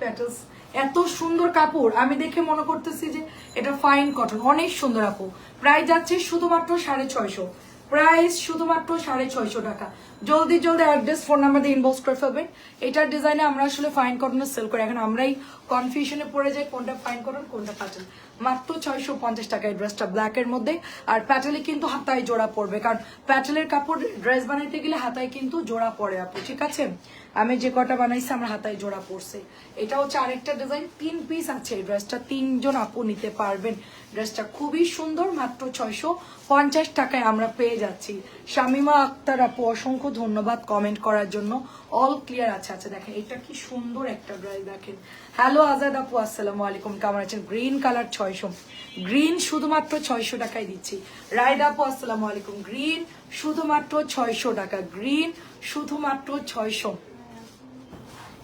Petals এত সুন্দর কাপড়, আমি দেখে মনে করতেছি যে এটা ফাইন কটন, অনেক সুন্দর আপু। প্রাইস যাচ্ছে শুধুমাত্র 650, প্রাইস শুধুমাত্র 650 টাকা। জলদি জলদি অ্যাড্রেস ফোন নাম্বার দিয়ে ইনবক্স করে ফেলবেন। এটার ডিজাইনে আমরা আসলে ফাইন কটন সেল করি, এখন আমরাই কনফিউশনে পড়ে যাই কোনটা ফাইন কটন কোনটা প্যাটেল। মাত্র 650 টাকা এই ড্রেসটা ব্ল্যাকের মধ্যে। আর প্যাটেলে কিন্তু হাতায় জোড়া পড়বে, কারণ প্যাটেলের কাপড় ড্রেস বানাইতে গেলে হাতায় কিন্তু জোড়া পড়ে আপু, ঠিক আছে? আমি যে কটা বানাইছি আমার হাতায় জোড়া পড়ছে। এটা হচ্ছে আরেকটা ডিজাইন, 3 পিস আছে এই ড্রেসটা, 3 জন আপু নিতে পারবেন। ড্রেসটা খুবই সুন্দর, মাত্র 650 টাকায় আমরা পেয়ে যাচ্ছি। শামিমা আক্তার আপু অসংখ্য ধন্যবাদ কমেন্ট করার জন্য। অল ক্লিয়ার আছে। আচ্ছা দেখেন এটা কি সুন্দর একটা ড্রেস, দেখেন। হ্যালো আজাদ আপু, আসসালামু আলাইকুম, কেমন আছেন? গ্রিন কালার 600, গ্রিন শুধুমাত্র 600 টাকায় দিচ্ছি। রায়দা আপু আসসালামু আলাইকুম, গ্রিন শুধুমাত্র 600 টাকা, গ্রিন শুধুমাত্র 600।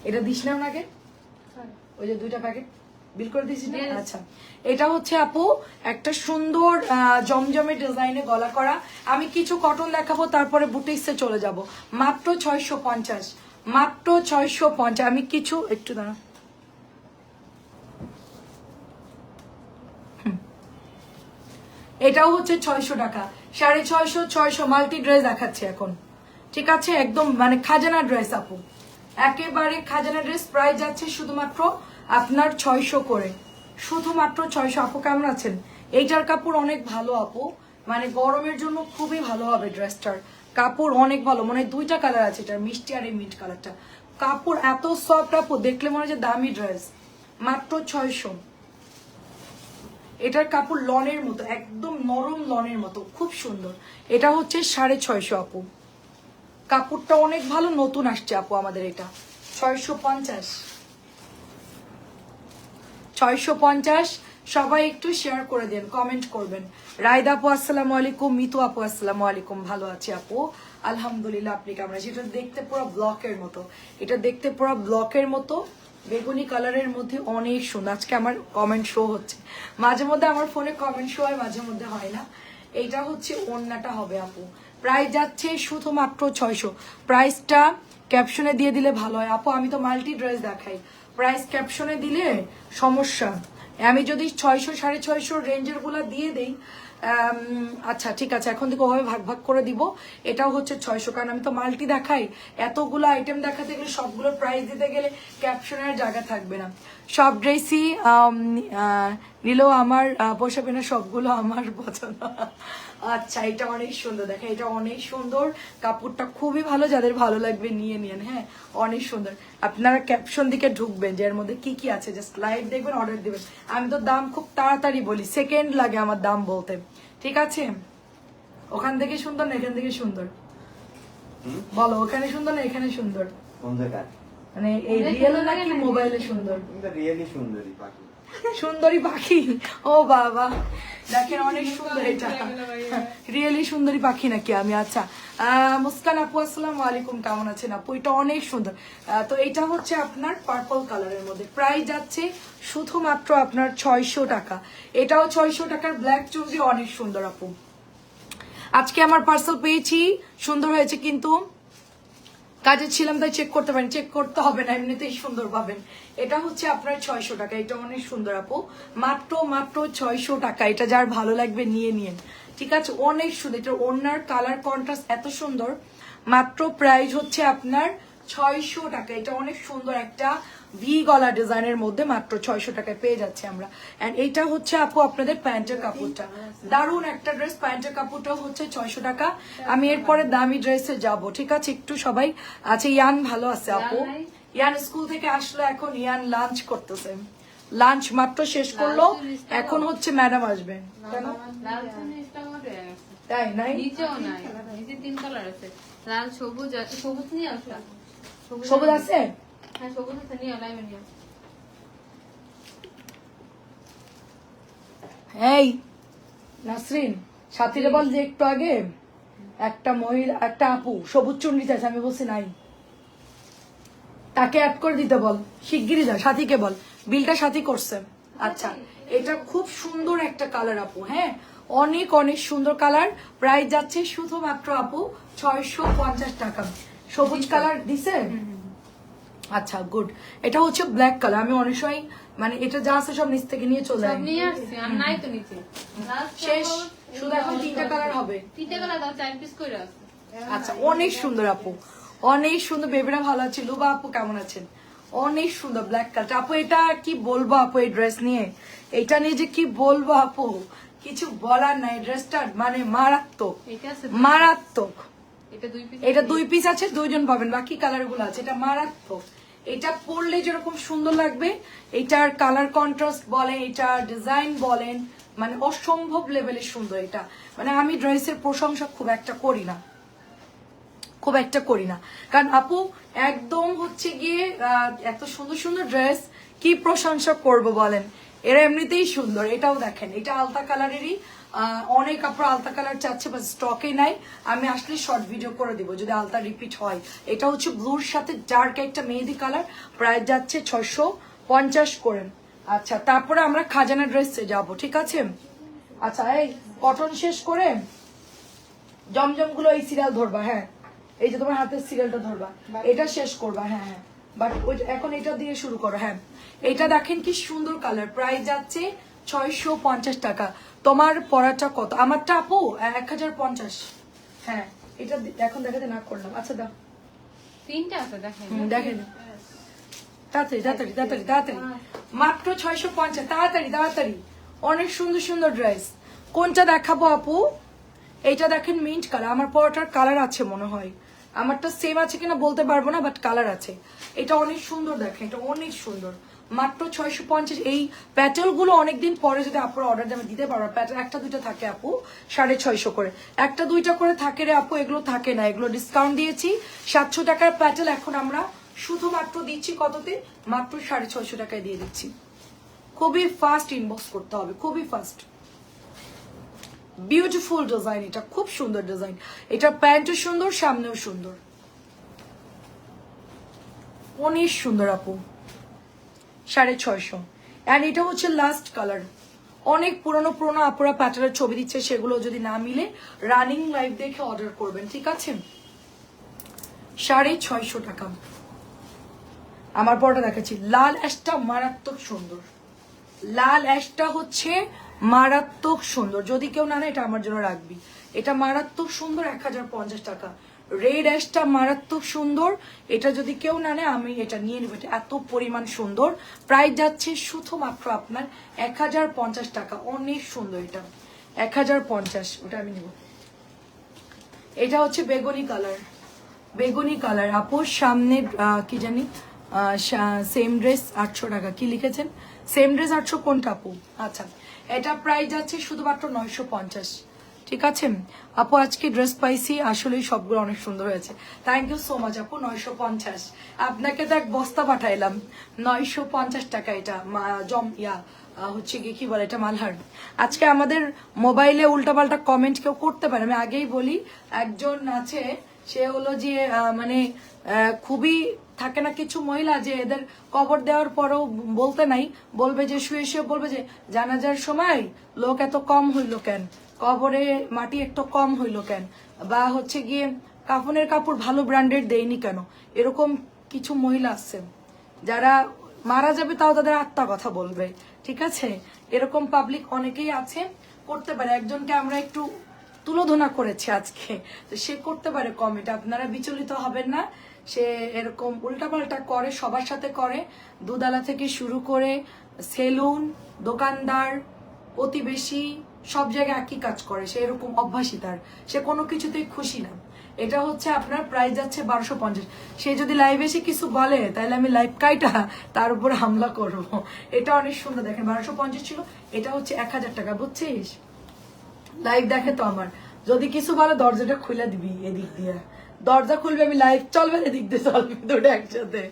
এটা দিস না ওনাকে, ওই যে 2টা প্যাকেট বিল করে দিয়েছি না? আচ্ছা, এটা হচ্ছে আপু একটা সুন্দর জমজমে ডিজাইনে গলা করা। আমি কিছু কটন দেখাবো, তারপরে বুটিক্সে চলে যাব। মাত্র 650, মাত্র 650। আমি কিছু একটু দাঁড়া, এটাও হচ্ছে 600 টাকা, 650, 600 মাল্টি ড্রেস দেখাচ্ছে এখন, ঠিক আছে? একদম মানে খাজানা ড্রেস আপু, একেবারে খাজানা ড্রেস। প্রাইস যাচ্ছে শুধুমাত্র আপনার 600 করে, শুধুমাত্র 600। আপু কেমন আছেন? এইটার কাপড় অনেক ভালো আপু, মানে গরমের জন্য খুবই ভালো হবে ড্রেসটার। কাপড় অনেক ভালো, মানে 2টা কালার আছে এটার, মিষ্টি আর এই মিন্ট কালারটা। কাপড় এত সফট আপু, দেখলে মনে হয় দামি ড্রেস। মাত্র 600। এটার কাপড় লনের মতো, একদম নরম লনের মতো, খুব সুন্দর। এটা হচ্ছে 650 আপু, কাপড়টা অনেক ভালো, নতুন আসছে আপু আমাদের এটা। 650, 650। সবাই একটু শেয়ার করে দেন, কমেন্ট করবেন। রায়দা আপু আসসালামু আলাইকুম, মিতু আপু আসসালামু আলাইকুম, ভালো আছি আপু আলহামদুলিল্লাহ। আপনি কেমন আছেন? এটা দেখতে পুরো ব্লকের মতো, এটা দেখতে পুরো ব্লকের মতো, বেগুনি কালারের মধ্যে অনেক সুন্দর। আজকে আমার কমেন্ট শো হচ্ছে, মাঝে মধ্যে আমার ফোনে কমেন্ট শো হয়, মাঝে মধ্যে হয় না। এইটা হচ্ছে ওড়নাটা হবে আপু, প্রাইস যাচ্ছে শুধুমাত্র 600। প্রাইসটা ক্যাপশনে দিয়ে দিলে ভালো হয় আপু, আমি তো মাল্টি ড্রেস দেখাই, প্রাইস ক্যাপশনে দিলে সমস্যা। আমি যদি 600 650 রেঞ্জের গুলা দিয়ে দেই, আচ্ছা ঠিক আছে, এখন থেকে ওভাবে ভাগ ভাগ করে দিব। এটাও হচ্ছে 600, কারণ আমি তো মাল্টি দেখাই, এতগুলো আইটেম দেখাতে গেলে সবগুলোর প্রাইস দিতে গেলে ক্যাপশনের জায়গা থাকবে না। সব ড্রেসই নিলেও আমার পোষাবে না, সবগুলো আমার পছন্দ। আচ্ছা এটা অনেক সুন্দর, দেখেন এটা অনেক সুন্দর, কাপড়টা খুবই ভালো, যাদের ভালো লাগবে নিয়ে নিন। হ্যাঁ অনেক সুন্দর। আপনারা ক্যাপশন দিকে ঢুকবেন যে এর মধ্যে কি কি আছে, জাস্ট লাইভ দেখবেন, অর্ডার দিবেন। আমি তো দাম খুব তাড়াতাড়ি বলি, সেকেন্ড লাগে আমার দাম বলতে, ঠিক আছে? ওখান থেকে সুন্দর না এখান থেকে সুন্দর? বলো, ওখানে সুন্দর না এখানে সুন্দর? কোন জায়গা? মানে এই রিয়েল নাকি মোবাইলে সুন্দর? রিয়েলি সুন্দরী পাখি। সুন্দরী পাখি, ও বাবা, দেখেন অনেক সুন্দর এটা, রিয়েলি সুন্দরী পাখি নাকি আমি? আচ্ছা মুস্কান আপু আসসালামু আলাইকুম, কেমন আছেন আপু? এটা অনেক সুন্দর। তো এটা হচ্ছে আপনার পার্পল কালারের মধ্যে, প্রাইস যাচ্ছে শুধুমাত্র আপনার 600 টাকা। এটাও 600 টাকার ব্ল্যাক চুজি, অনেক সুন্দর আপু। আজকে আমার পার্সেল পেয়েছি, সুন্দর হয়েছে, কিন্তু কাজে ছিলাম তাই চেক করতে পারেন, চেক করতে হবে না, এমনিতেই সুন্দর পাবেন। এটা হচ্ছে আপনার 600 টাকা, এটা অনেক সুন্দর আপু, মাত্র মাত্র 600 টাকা। এটা যার ভালো লাগবে নিয়ে নিন, ঠিক আছে? অনেক সুন্দর, এটা ওড়নার কালার কন্ট্রাস্ট এত সুন্দর। মাত্র প্রাইস হচ্ছে আপনার 600 টাকা। এটা অনেক সুন্দর একটা ভি গলা ডিজাইনের মধ্যে মাত্র 600 টাকায় পেয়ে যাচ্ছে আমরা। এন্ড এইটা হচ্ছে আপু আপনাদের প্যান্টের কাপড়টা, দারুন একটা ড্রেস, প্যান্টের কাপড়টা হচ্ছে 600 টাকা। আমি এরপরে দামি ড্রেসে যাব, ঠিক আছে? একটু সবাই আছে। ইয়ান ভালো আছে আপু? ইয়ান স্কুল থেকে আসলো, এখন ইয়ান লাঞ্চ করতেছে, লাঞ্চ মাত্র শেষ করলো, এখন হচ্ছে ম্যাডাম আসবে। কেন তাই নাই? নিচেও নাই, নিচে 3 কালার আছে, লাল সবুজ আছে। সবুজ নিয়ে আসা, সবুজ আছে? হ্যাঁ সবুজ আছে, নিয়ে লাইভে নিয়ে। এই নাসরিন, সাথীরে বল যে একটু আগে একটা মহিলা, একটা আপু সবুজ চুন্ডি চাইছে, আমি বলছি নাই, তাকে অ্যাড করে দিতে বল, শিগগিরই যা, সাথীকে বল, বিলটা সাথী করছে। আচ্ছা এটা খুব সুন্দর একটা কালার আপু, হ্যাঁ অনেক অনেক সুন্দর কালার। প্রাইস যাচ্ছে শুধুমাত্র আপু 650 টাকা। সবুজ কালার দিছে, আচ্ছা গুড। এটা হচ্ছে ব্ল্যাক কালার। আমি অনেক সময় মানে এটা যা আছে সব নিচ থেকে নিয়ে চলে সব যাই। নিয়ে আসছি আর নাই তো নিচে শেষ, শুধু এখন 3টা কালার হবে। 3টা কালার দাও 4 পিস করে আছে। আচ্ছা অনেক সুন্দর আপু, অনেক সুন্দর। বেবিরা ভালো আছে? লুবা আপু কেমন আছেন? অনেক সুন্দর ব্ল্যাক কালার। আপু এটা কি বলবো আপু এই ড্রেস নিয়ে, এটা নিয়ে যে কি বলবো আপু, কিছু বলার নাই। ড্রেসটা মানে মারাত্মক, এটা আছে মারাত্মক। এটা 2 পিস। এটা 2 পিস আছে, 2জন পাবেন, বাকি কালার গুলো আছে। এটা মারাত্মক। এটা পরলে যেরকম সুন্দর লাগবে, এটার কালার কন্ট্রাস্ট বলেন, এটার ডিজাইন বলেন, মানে অসম্ভব লেভেলের সুন্দর এটা। মানে আমি ড্রেসের প্রশংসা খুব একটা করি না, খুব একটা করি না, কারণ আপু একদম হচ্ছে গিয়ে এত সুন্দর সুন্দর ড্রেস কি প্রশংসা করব বলেন, এরা এমনিতেই সুন্দর। এটাও দেখেন, এটা আলতা কালারেরই। অনেক আপনার আলতা কালার চাচ্ছে, বাট স্টকে নাই। আমি আসলে শর্ট ভিডিও করে দিব যদি আলতা রিপিট হয়। এটা হচ্ছে ব্লুর সাথে ডার্ক একটা মেহেদি কালার, প্রাইস যাচ্ছে 650 করেন। আচ্ছা তারপরে আমরা খাজানা ড্রেসে যাব, ঠিক আছে? আচ্ছা এই কটন শেষ করে জমজম গুলো এই সিরিয়াল ধরবা, হ্যাঁ এই যে তোমার হাতের সিরিয়ালটা ধরবা, এটা শেষ করবা। হ্যাঁ হ্যাঁ, বাট এখন এটা দিয়ে শুরু করো। হ্যাঁ এটা দেখেন কি সুন্দর কালার, প্রাইস যাচ্ছে 650 টাকা। তোমার পরাটা কত? আমারটা আপু 1050। হ্যাঁ এটা এখন দেখাতে না করলাম। আচ্ছা দাও, 3টা আছে দেখেন। দেখেন তাড়াতাড়ি তাড়াতাড়ি তাড়াতাড়ি তাড়াতাড়ি, মাত্র 650। তাড়াতাড়ি তাড়াতাড়ি, অনেক সুন্দর সুন্দর ড্রেস। কোনটা দেখাবো আপু? এইটা দেখেন মিন্ট কালার। আমার পরোটার কালার আছে মনে হয়, আমারটা সেম আছে কিনা বলতে পারবো না, বাট কালার আছে। এটা অনেক সুন্দর, দেখেন এটা অনেক সুন্দর, মাত্র 650। এই প্যাটেল গুলো অনেকদিন পরে যদি আপনারা অর্ডার দেবেন দিতে পারবো। প্যাটেল একটা দুইটা থাকে আপু 650 করে, একটা দুইটা করে থাকে রে আপু, এগুলো থাকে না। এগুলো ডিসকাউন্ট দিয়েছি 700 টাকার প্যাটেল, এখন আমরা শুধুমাত্র দিচ্ছি কততে? মাত্র 650 টাকায় দিয়ে দিচ্ছি। খুবই ফাস্ট ইনবক্স করতে হবে, খুবই ফাস্ট। বিউটিফুল ডিজাইন, এটা খুব সুন্দর ডিজাইন। এটা প্যান্টও সুন্দর, সামনেও সুন্দর, অনেক সুন্দর আপু। 650। এন্ড এটা হচ্ছে লাস্ট কালার। অনেক পুরনো পুরনো আপুরা প্যাটার্নের ছবি দিচ্ছে, সেগুলো যদি না মিলে রানিং লাইভ দেখে অর্ডার করবেন, ঠিক আছে? 650 টাকা। আমার পরটা দেখাচ্ছি, লাল অ্যাশটা মারাত্মক সুন্দর। লাল অ্যাশটা হচ্ছে মারাত্মক সুন্দর, যদি কেউ না নেয় এটা আমার জন্য রাখবি। এটা মারাত্মক সুন্দর, 1050 টাকা। রেড অ্যাশটা মারাত্মক সুন্দর, এটা যদি কেউ না নেয় আমি এটা নিয়ে নেব, এটা এত পরিমাণ সুন্দর। প্রাইস যাচ্ছে শুধুমাত্র আপনার 1050 টাকা। অনেক সুন্দর এটা, 1050, ওটা আমি নেব। এটা হচ্ছে বেগুনি কালার, বেগুনি কালার আপুর সামনে কি জানি সেম ড্রেস 800 টাকা। কি লিখেছেন? সেম ড্রেস 800 কোনটা আপু? আচ্ছা এটা প্রাইস যাচ্ছে শুধুমাত্র 950, ঠিক আছে আপু? আজকে ড্রেস পাইছি, আসলে সবগুলো অনেক সুন্দর হয়েছে। থ্যাংক ইউ সো মাচ আপু। 950, আপনাকে তো এক বস্তা পাঠাইলাম। 950 টাকা এটা হচ্ছে কি বলে এটা, মালহার। আজকে আমাদের মোবাইলে উল্টাপাল্টা কমেন্ট কেউ করতে পারে, আমি আগেই বলি। একজন আছে, সে হলো যে মানে খুবই থাকে না কিছু মহিলা, যে এদের কবর দেওয়ার পরেও বলতে নাই, বলবে যে শুয়ে শুয়ে বলবে যে জানাজার সময় লোক এত কম হইলো কেন, কবরে মাটি একটু কম হইলো কেন, বা হচ্ছে গিয়ে কাফনের কাপড় ভালো ব্র্যান্ডেড দেয়নি কেন। এরকম কিছু মহিলা আছে যারা মারা যাবে তাও তাদের আত্মা কথা বলবে, ঠিক আছে? এরকম পাবলিক অনেকেই আছে, করতে পারে। একজনকে আমরা একটু তুলোধনা করেছে আজকে, তো সে করতে পারে কমেন্ট, আপনারা বিচলিত হবেন না। সে এরকম উল্টাপাল্টা করে, সবার সাথে করে, দুধালা থেকে শুরু করে সেলুন, দোকানদার, প্রতিবেশী, সব জায়গায় একই কাজ করে। সে এরকম অভ্যাসী, তার সে কোনো কিছুতেই খুশি না। এটা হচ্ছে আপনার প্রাইস যাচ্ছে 1250। সে যদি লাইভ এসে কিছু বলে তাহলে আমি লাইভ কাইটা তার উপর হামলা করব। এটা অনেক সুন্দর, দেখেন 1250 ছিল, এটা হচ্ছে 1000 টাকা, বুঝছিস? লাইভ দেখে তো আমার, যদি কিছু বলে দরজাটা খুলে দিবি এদিক দিয়ে, দরজা খুলবে আমি লাইভ চলবে, এদিক দিয়ে চলবে, দুটো একসাথে।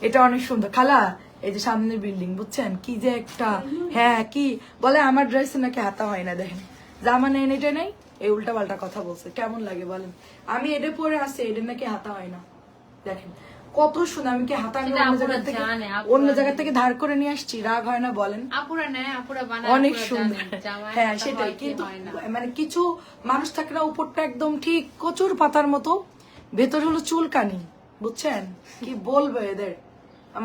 এটা অনেক সুন্দর খালা। এই যে সামনের বিল্ডিং, বুঝছেন কি যে একটা, হ্যাঁ কি বলে আমার ড্রেস নাকি হাতা হয় না, দেখেন জামা নেন এটা নেই, এই উল্টা পাল্টা কথা বলছে। কেমন লাগে বলেন? আমি এটা পরে আসছি, এটা নাকি হাতা হয় না, দেখেন কত সুন্দর। আমি কি হাতা অন্য জায়গা থেকে ধার করে নিয়ে আসছি, রাগ হয় না বলেন? অনেক সুন্দর, হ্যাঁ সেটাই। কিন্তু মানে কিছু মানুষ থাকে না, উপরটা একদম ঠিক কচুর পাতার মতো, ভেতর হলো চুলকানি, বুঝছেন কি বলবো এদের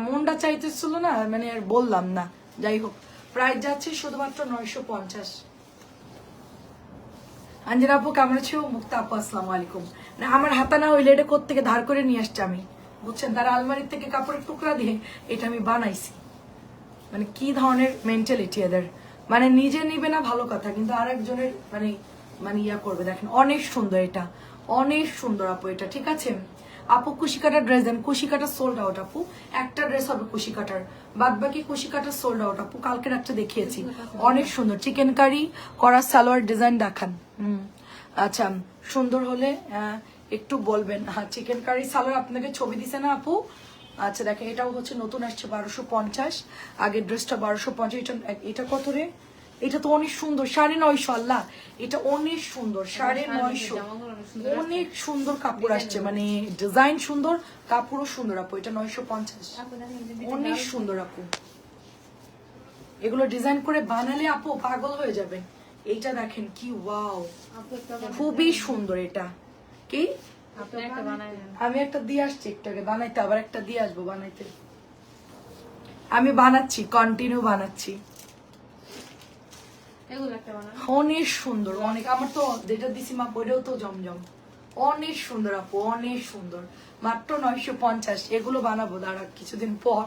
মনটা চাইতেছিল না মানে আর বললাম না। যাই হোক প্রাইস যাচ্ছে শুধুমাত্র 950। আঞ্জনা আপু কেমন আছো? মুক্তা আপু আসসালামু আলাইকুম। না আমার হাতা না হইলে এটা কোত্থেকে ধার করে নিয়ে আসছি আমি, বুঝছেন? তার আলমারির থেকে কাপড়ের টুকরা দিয়ে এটা আমি বানাইছি। মানে কি ধরনের মেন্টালিটি এদের, মানে নিজে নিবে না ভালো কথা, কিন্তু আরেকজনের মানে মানে ইয়া করবে। দেখেন অনেক সুন্দর, এটা অনেক সুন্দর আপু, এটা ঠিক আছে আপু। কুশি কাটার ড্রেস দেন, কুশি কাটার সোল্ড আউট আপু, একটা ড্রেস হবে কুশি কাটার, বাদ বাকি কুশি কাটার সোল্ড আউট আপু। কালকের একটা দেখিয়েছি অনেক সুন্দর চিকেন কারি করা সালোয়ার ডিজাইন দেখান। আচ্ছা সুন্দর হলে একটু বলবেন। হ্যাঁ চিকেন কারি সালোয়ার আপনাকে ছবি দিছে না আপু? আচ্ছা দেখেন এটাও হচ্ছে নতুন আসছে 1250, আগের ড্রেসটা 1250। এটা কত রে? এটা তো অনেক সুন্দর, 950। আল্লাহ এটা অনেক সুন্দর, 950। অনেক সুন্দর কাপড় আসছে, মানে ডিজাইন সুন্দর, কাপড়ও সুন্দর আপু। এটা 950, অনেক সুন্দর আপু। এগুলো ডিজাইন করে বানালে আপু পাগল হয়ে যাবে। এইটা দেখেন কি ওয়াও, খুবই সুন্দর। এটা কি আমি একটা দিয়ে আসছি একটাকে বানাইতে, আবার একটা দিয়ে আসবো বানাইতে। আমি বানাচ্ছি, কন্টিনিউ বানাচ্ছি। অনেক সুন্দর, অনেক। আমার তো যেটা দিছি মা ওইটাও তো জমজম, অনেক সুন্দর আপু, অনেক সুন্দর। মাত্র 950। এগুলো বানাবো দাঁড়া কিছুদিন পর,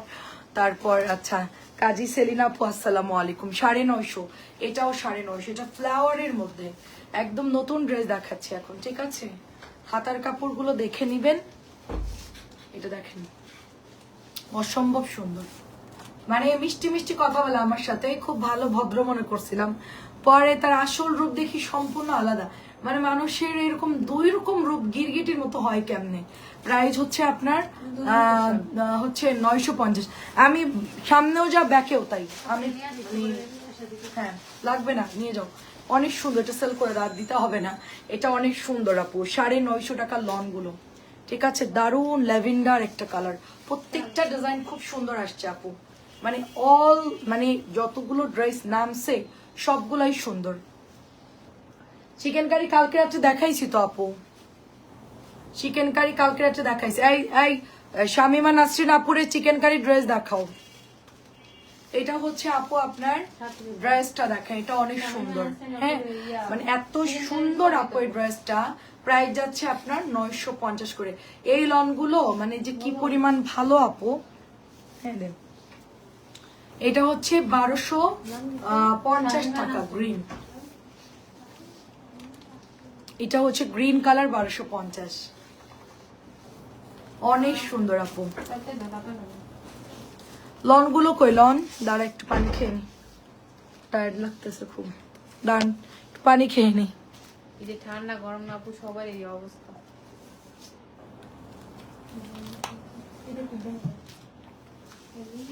তারপর। আচ্ছা কাজী সেলিনা আপু আসসালামু আলাইকুম। 950, এটাও 950। এটা ফ্লাওয়ারের মধ্যে একদম নতুন ড্রেস দেখাচ্ছি এখন, ঠিক আছে? হাতার কাপড়গুলো দেখে নিবেন। এটা দেখেন অসম্ভব সুন্দর, মানে মিষ্টি মিষ্টি কথা বলে আমার সাথে, খুব ভালো ভদ্র মনে করছিলাম, পরে তার আসল রূপ দেখি সম্পূর্ণ আলাদা। মানে মানুষের এরকম দুই রকম রূপ গিরগিটির মতো হয় কেমনে। প্রাইস হচ্ছে আপনার হচ্ছে 950। আমি সামনেও যা ব্যাকেও তাই। আমি হ্যাঁ লাগবে না, নিয়ে যাও। অনেক সুন্দর, এটা সেল করে রাত দিতে হবে না। এটা অনেক সুন্দর আপু, 950 টাকার লন গুলো, ঠিক আছে? দারুন ল্যাভেন্ডার একটা কালার, প্রত্যেকটা ডিজাইন খুব সুন্দর আসছে আপু। মানে অল মানে যতগুলো ড্রেস নামছে সবগুলাই সুন্দর। চিকেন কারি কালকে রাত্রে দেখাইছি তো আপু, চিকেন কারি কালকে রাত্রে দেখাইছি। এই এই শামিমা নাসরিন আপুরের চিকেন কারি ড্রেস দেখাও। এটা হচ্ছে আপু আপনার ড্রেসটা দেখেন, এটা অনেক সুন্দর। হ্যাঁ মানে এত সুন্দর আপু এই ড্রেসটা। প্রাইস যাচ্ছে আপনার 950 করে। এই লনগুলো মানে যে কি পরিমাণ ভালো আপু। হ্যাঁ দেন, এটা হচ্ছে 1250 টাকা গ্রিন। এটা হচ্ছে গ্রিন কালার 1250, অনেক সুন্দর আপু। লন গুলো কই? লন দাঁড়া একটু পানি খেয়ে নি, টায়ার্ড লাগতেছে খুব। দাঁড়ান একটু পানি খেয়ে নি। এই যে ঠান্ডা গরম না আপু সবার এই অবস্থা।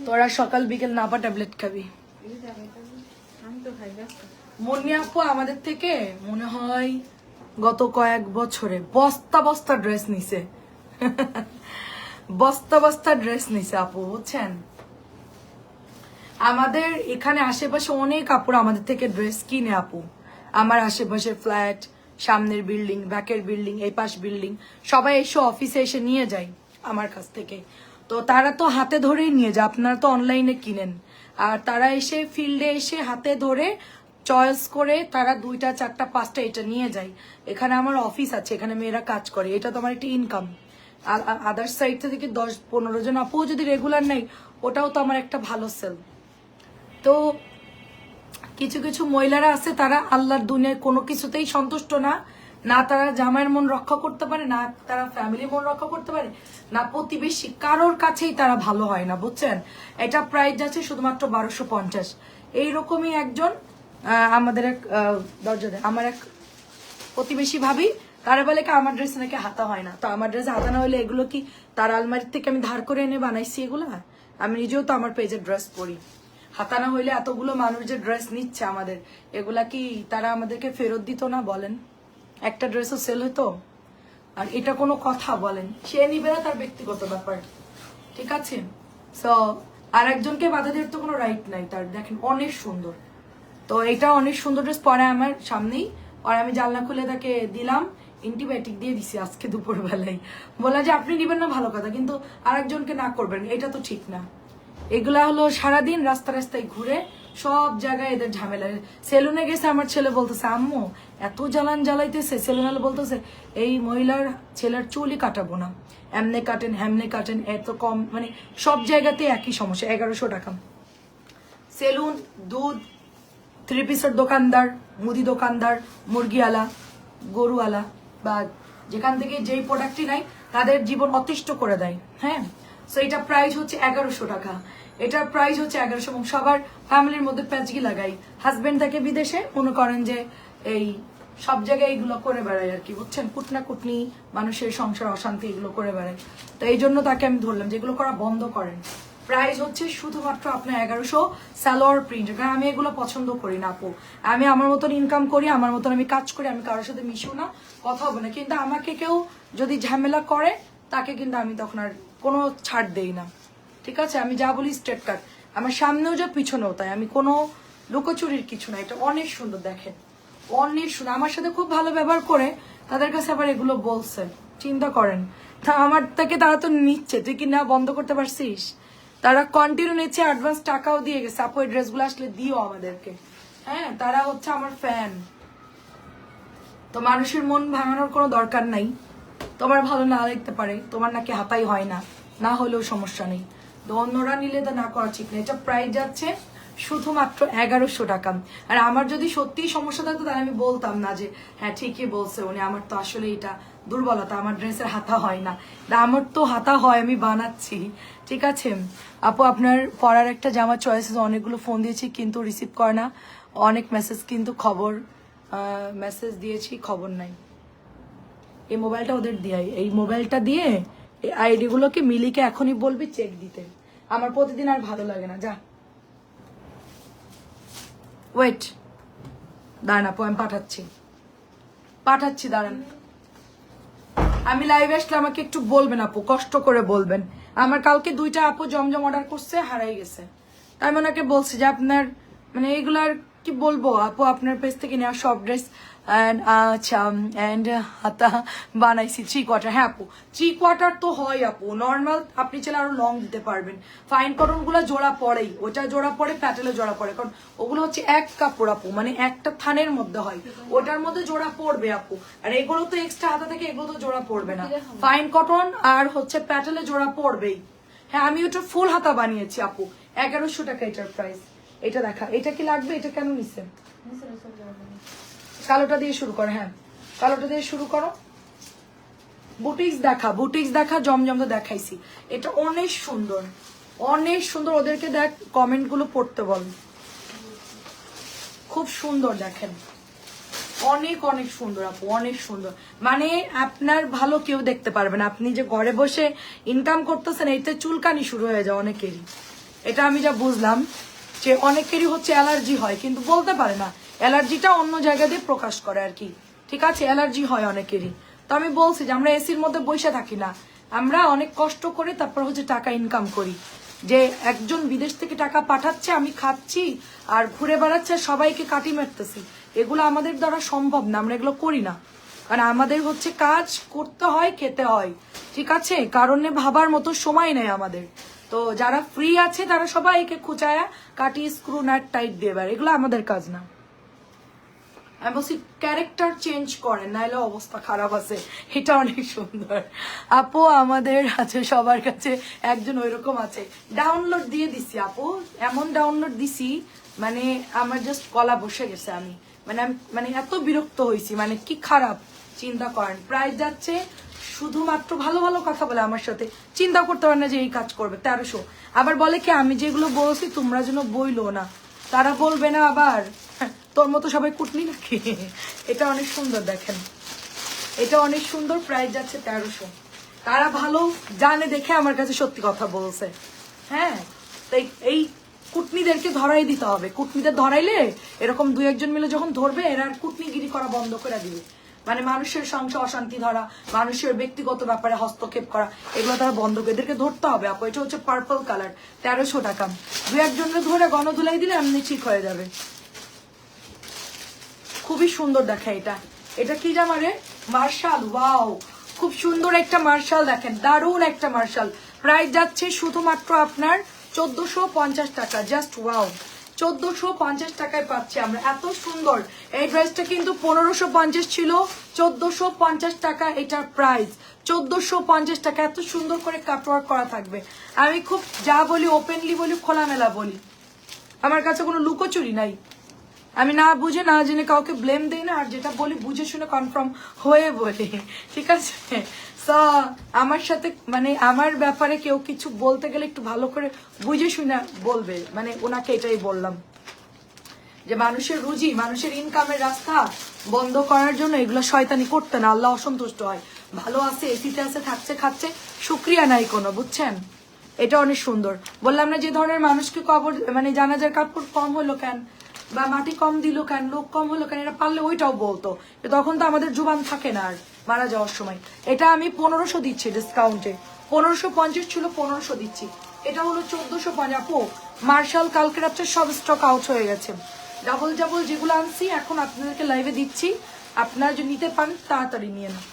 তোরা সকাল বিকেল নাপা ট্যাবলেট খাবি। আমি তো খাই মুন্নি আপু আমাদের থেকে মনে হয় গত কয়েক বছরে বস্তা বস্তা ড্রেস নিছে। বস্তা বস্তা ড্রেস নিছে আপু, বুঝছেন? আমাদের এখানে আশেপাশে অনেক কাপড় আমাদের থেকে ড্রেস কিনে আপু। আমার আশেপাশে ফ্ল্যাট, সামনের বিল্ডিং, ব্যাকের বিল্ডিং, এই পাশ বিল্ডিং, সবাই এসে অফিসে এসে নিয়ে যায় আমার কাছ থেকে। তো তারা তো হাতে ধরেই নিয়ে যায়, আপনারা তো অনলাইনে কিনেন। আর তারা এসে ফিল্ডে এসে হাতে ধরে চয়েস করে তারা 2টা 4টা 5টা এটা নিয়ে যায়। এখানে আমার অফিস আছে, এখানে মেয়েরা কাজ করে, এটা তো আমার একটা ইনকাম। আর আদার সাইড থেকে 10-15 জন আপু যদি রেগুলার নেই, ওটাও তো আমার একটা ভালো সেল। তো কিছু কিছু মহিলারা আছে তারা আল্লাহর দুনিয়ায় কোনো কিছুতেই সন্তুষ্ট না, না তারা জামাইয়ের মন রক্ষা করতে পারে, না তারা ফ্যামিলির মন রক্ষা করতে পারে, না প্রতিবেশী কারোর কাছেই তারা ভালো হয় না, বুঝছেন? এটা প্রাইস যাচ্ছে শুধুমাত্র 1250। এইরকমই একজন আমাদের এক দরজা, আমার এক প্রতিবেশী ভাবি, তারা বলে কি আমার ড্রেস নাকি হাতা হয় না। তো আমার ড্রেস হাতা না হলে এগুলো কি তার আলমারির থেকে আমি ধার করে এনে বানাইছি এগুলা? আমি নিজেও তো আমার পেজের ড্রেস পরি। হাতা না হইলে এতগুলো মানুষ যে ড্রেস নিচ্ছে আমাদের, এগুলা কি তারা আমাদেরকে ফেরত দিত না বলেন? একটা ড্রেসও সেল হতো? আর এটা কোনো কথা বলেন? সে নিবে না, তার ব্যক্তিগত ব্যাপার, ঠিক আছে? সো আর একজনকে বাধা দেওয়ার তো কোনো রাইট নাই তার। দেখেন অনেক সুন্দর, তো এটা অনেক সুন্দর ড্রেস পরে আমার সামনেই, আর আমি জানলা খুলে তাকে দিলাম। অ্যান্টিবায়োটিক দিয়ে দিছি আজকে দুপুরবেলায়। বলা যে আপনি নিবেন না ভালো কথা, কিন্তু আরেকজনকে না করবেন, এটা তো ঠিক না। এগুলা হলো সারাদিন রাস্তা রাস্তায় ঘুরে সব জায়গায় এদের ঝামেলা। সেলুনে গেছে, আমার ছেলে বলতেছে আম্মু এত জ্বালান জ্বালাইতেছে, সেলুনে বলতেছে এই মহিলার ছেলের চুলই কাটাবো না, এমনে কাটেন হ্যামনে কাটেন, এত কম, মানে সব জায়গাতে একই সমস্যা। 1100 টাকা সেলুন, দুধ, 3 পিসের দোকানদার, মুদি দোকানদার, মুরগিওয়ালা, গরুওয়ালা বা যেখান থেকে যেই প্রোডাক্টই নাই তাদের জীবন অতিষ্ঠ করে দেয়। হ্যাঁ, সো এটা প্রাইস হচ্ছে 1100 টাকা। এটার প্রাইস হচ্ছে 1100 এবং সবার ফ্যামিলির মধ্যে প্যাচগি লাগাই। হাজবেন্ড থাকে বিদেশে, মনে করেন যে এই সব জায়গায় এগুলো করে বেড়ায় আর কি, বুঝছেন, কুটনা কুটনি, মানুষের সংসার অশান্তি এগুলো করে বেড়ায়। তো এই জন্য তাকে আমি ধরলাম যেগুলো করা বন্ধ করেন। প্রাইস হচ্ছে শুধুমাত্র আপনার 1100 সালোয়ার প্রিন্ট। কারণ আমি এগুলো পছন্দ করি না আপু, আমি আমার মতন ইনকাম করি, আমার মতন আমি কাজ করি, আমি কারোর সাথে মিশিও না, কথা হবে না। কিন্তু আমাকে কেউ যদি ঝামেলা করে তাকে কিন্তু আমি তখন আর কোনো ছাড় দেই না, ঠিক আছে? আমি যা বলি স্ট্রেট কাট, আমার সামনেও যা পিছনেও তাই, আমি কোনো লুকোচুরির কিছু না। এটা অনেক সুন্দর, দেখেন অনেক সুন্দর। আমার সাথে খুব ভালো ব্যবহার করে তাদের কাছে আবার এগুলো বলছে, চিন্তা করেন। তা আমার থেকে তারা তো নিচ্ছে, তুই কি না বন্ধ করতে পারছিস? তারা কন্টিনিউ নিচ্ছে, অ্যাডভান্স টাকাও দিয়ে গেছে, আপু এই ড্রেসগুলো আসলে দিও আমাদেরকে। হ্যাঁ, তারা হচ্ছে আমার ফ্যান। তো মানুষের মন ভাঙানোর কোনো দরকার নাই। তোমার ভালো না লাগতে পারে, তোমার নাকি হাতাই হয় না, না হলেও সমস্যা নেই, তো অন্যরা নিলে তো না করা ঠিক না। এটা প্রাইস যাচ্ছে শুধুমাত্র 1100 টাকা। আর আমার যদি সত্যিই সমস্যা থাকতো তাহলে আমি বলতাম না যে হ্যাঁ ঠিকই বলছে উনি, আমার তো আসলে এটা দুর্বলতা, আমার ড্রেসের হাতা হয় না। আমার তো হাতা হয়, আমি বানাচ্ছি, ঠিক আছে? আপু আপনার পরার একটা জামা চয়েস, অনেকগুলো ফোন দিয়েছি কিন্তু রিসিভ করে না, অনেক মেসেজ কিন্তু খবর মেসেজ দিয়েছি খবর নাই। এই মোবাইলটা ওদের দিয়ে, এই মোবাইলটা দিয়ে এই আইডি গুলোকে মিলিকে এখনই বলবি চেক দিতে, আমার প্রতিদিন আর ভালো লাগে না। যা ওয়েট, দাঁড়ান আপু আমি পাঠাচ্ছি দাঁড়ান। আমি লাইভে আসলে আমাকে একটু বলবেন আপু, কষ্ট করে বলবেন। আমার কালকে 2টা আপু জমজম অর্ডার করছে, হারাই গেছে। তাই আমি ওনাকে বলছি যে আপনার মানে এগুলার কি বলবো আপু, আপনার পেজ থেকে নেওয়া সব ড্রেস আচ্ছা অ্যান্ড হাতা বানাইছি 3 কোয়ার্টার। হ্যাঁ আপু 3 কোয়ার্টার তো হয় আপু, নর্মাল আপনি চাইলে আরো লং দিতে পারবেন। ফাইন কটন গুলো জোড়া পড়েই, ওটা জোড়া পড়ে, প্যাটেলে জোড়া পড়ে, কারণ ওগুলো হচ্ছে এক কাপড় আপু, মানে একটা থানের মধ্যে হয়, ওটার মধ্যে জোড়া পড়বে আপু। আর এগুলো তো এক্সট্রা হাতা থেকে, এগুলো তো জোড়া পড়বে না। ফাইন কটন আর হচ্ছে প্যাটেলে জোড়া পড়বেই। হ্যাঁ আমি ওটা ফুল হাতা বানিয়েছি আপু, 1100 টাকা এটার প্রাইস। এটা দেখা, এটা কি লাগবে? এটা কেন নিছে? কালোটা দিয়ে শুরু করো, হ্যাঁ কালোটা দিয়ে শুরু করো। বুটিক্স দেখা, জমজম তো দেখাইছি। এটা অনেক সুন্দর, অনেক সুন্দর। ওদেরকে দেখ কমেন্ট গুলো পড়তে বল, খুব সুন্দর দেখেন, অনেক অনেক সুন্দর আপু, অনেক সুন্দর। মানে আপনার ভালো কেউ দেখতে পারবে না, আপনি যে ঘরে বসে ইনকাম করতেছেন এতে চুলকানি শুরু হয়ে যায় অনেকেরই। এটা আমি যা বুঝলাম যে অনেকেরই হচ্ছে অ্যালার্জি হয়, কিন্তু বলতে পারে না, অ্যালার্জিটা অন্য জায়গা দিয়ে প্রকাশ করে আর কি, ঠিক আছে? অ্যালার্জি হয় অনেকেরই। তো আমি বলছি যে আমরা এসির মধ্যে বসে থাকি না, আমরা অনেক কষ্ট করে তারপর হচ্ছে টাকা ইনকাম করি। যে একজন বিদেশ থেকে টাকা পাঠাচ্ছে, আমি খাচ্ছি আর ঘুরে বেড়াচ্ছে, সবাইকে কাটি মারতেছি, এগুলো আমাদের দ্বারা সম্ভব না, আমরা এগুলো করি না। কারণ আমাদের হচ্ছে কাজ করতে হয়, খেতে হয়, ঠিক আছে? কারণে ভাবার মতো সময় নেই আমাদের। তো যারা ফ্রি আছে তারা সবাইকে খুঁচায়া কাটি, স্ক্রু নাট টাইট দিয়ে বেড়ায়, এগুলো আমাদের কাজ না। আমি বলছি ক্যারেক্টার চেঞ্জ করেন, নাহলে অবস্থা খারাপ আছে। এটা অনেক সুন্দর আপু, আমাদের আছে সবার কাছে একজন ওইরকম আছে। ডাউনলোড দিয়ে দিছি আপু, এমন ডাউনলোড দিছি মানে আমার জাস্ট গলা বসে গেছে। আমি মানে এত বিরক্ত হয়েছি, মানে কি খারাপ চিন্তা করেন। প্রাইস যাচ্ছে শুধুমাত্র, ভালো ভালো কথা বলে আমার সাথে, চিন্তা করতে পারে না যে এই কাজ করবে, 1300। আবার বলে কি আমি যেগুলো বলছি তোমরা যেন বইলো না, তারা বলবে না আবার তোর মতো সবাই কুটনি নাকি। এটা অনেক সুন্দর দেখেন, এটা অনেক সুন্দর। প্রাইস যাচ্ছে 1300। তারা ভালো জানে দেখে আমার কাছে সত্যি কথা বলছে। হ্যাঁ, তাই এই কুটনিদেরকে ধরাই দিতে হবে। কুটনিদের ধরাইলে এরকম 2-1 মিলে যখন ধরবে, এরা কুটনিগিরি করা বন্ধ করে দিবে। মানে মানুষের সংসার অশান্তি ধরা, মানুষের ব্যক্তিগত ব্যাপারে হস্তক্ষেপ করা, এগুলো তারা বন্ধ করে, এদেরকে ধরতে হবে আপু। এটা হচ্ছে পার্পল কালার, 1300 টাকা। 2-1 জনের ধরে গণধুলাই দিলে এমনি ঠিক হয়ে যাবে। খুবই সুন্দর দেখা, এটা এটা কি জামা রে? মার্শাল। ওয়াও, খুব সুন্দর একটা মার্শাল, দেখেন দারুণ একটা মার্শাল। প্রাইস যাচ্ছে শুধুমাত্র আপনার 1450 টাকা। জাস্ট ওয়াও, 1450 টাকায় পাচ্ছি আমরা, এত সুন্দর। এই ড্রেসটা কিন্তু 1550 ছিল, 1450 টাকা এটার প্রাইস। 1450 টাকা, এত সুন্দর করে কাটওয়ার্ক করা থাকবে। আমি খুব যা বলি ওপেনলি বলি, খোলামেলা বলি, আমার কাছে কোনো লুকোচুরি নাই। আমি না বুঝে না জেনে কাউকে ব্লেম দেই না, আর যেটা বলি বুঝে শুনে কনফার্ম হয়ে বলি, ঠিক আছে? সো আমার সাথে মানে আমার ব্যাপারে কেউ কিছু বলতে গেলে একটু ভালো করে বুঝে শুনে বলবে, মানে ওনাকে এটাই বললাম যে মানুষের রুজি, মানুষের ইনকামের রাস্তা বন্ধ করার জন্য এগুলো শয়তানি করতে না, আল্লাহ অসন্তুষ্ট হয়। ভালো আছে, এসিতে আছে, থাকছে, খাচ্ছে, শুক্রিয়া নাই কোনো, বুঝছেন? এটা অনেক সুন্দর। বললাম না যে ধরনের মানুষকে কবর মানে জানাজার কাপড় কম হলো কেন, বা মাটি কম দিল কেন, লোক কম হলো কেন, এটা পারলে ওইটাও বলতো। তখন তো আমাদের জুবান থাকে না আর মারা যাওয়ার সময়। এটা আমি 1500 দিচ্ছি ডিসকাউন্টে, 1550 ছিল 1500 দিচ্ছি। এটা হলো 1450। আপু মার্শাল কালকে রাত্রে সব স্টক আউট হয়ে গেছে। ডাবল ডাবল যেগুলো আনছি এখন আপনাদেরকে লাইভে দিচ্ছি, আপনারা যদি নিতে পারেন তাড়াতাড়ি নিয়ে নেন।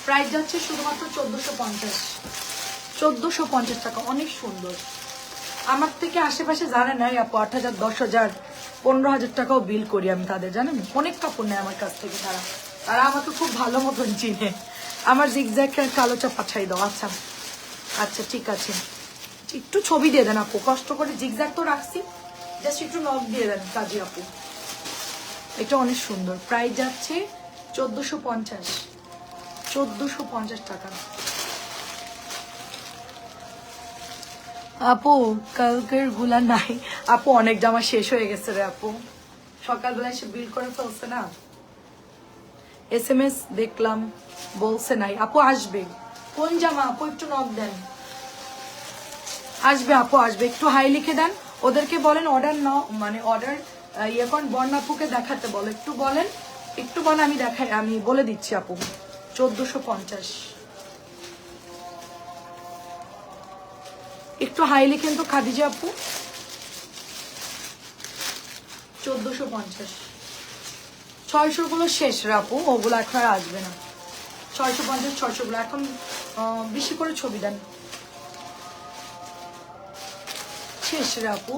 প্রাইস যাচ্ছে শুধুমাত্র 1450, 1450 টাকা। অনেক সুন্দর। আমার থেকে আশেপাশে জানে নাই আপু 8000, 10,000, 15,000 টাকাও বিল করি আমি তাদের, জানেন? অনেক কাপড় নেয় আমার কাছ থেকে তারা, তারা আমাকে খুব ভালো মতন চিনে। আমার জিগজ্যাগ কালোটা পাঠাই দাও। আচ্ছা আচ্ছা, ঠিক আছে, একটু ছবি দিয়ে দেন আপু, কষ্ট করে জিগজ্যাগ তো রাখছি, জাস্ট একটু নখ দিয়ে দেন কাজী আপু। এটা অনেক সুন্দর। প্রাইস যাচ্ছে 1450, 1450 টাকা। আপু কালকের গুলা নাই আপু, অনেক জামা শেষ হয়ে গেছে রে আপু, সকালবেলা এসে বিল করে ফেলছে না। SMS দেখলাম বলছে নাই। আপু আসবে। কোন জামা আপু? একটু নক দেন। আসবে আপু, আসবে। একটু হাই লিখে দেন, ওদেরকে বলেন অর্ডার ন মানে অর্ডার ইয়ে করেন, বর্ণাপুকে দেখাতে বলো, একটু বলেন, একটু বলেন, আমি দেখাই, আমি বলে দিচ্ছি আপু। 1450, একটু হাই লিখেন তো খাদিজা আপু। 1450, 600 গুলো শেষ রে আপু, ওগুলো এখন আর আসবে না। 650, 600 গুলো এখন বেশি করে ছবি দেন, শেষ রে আপু।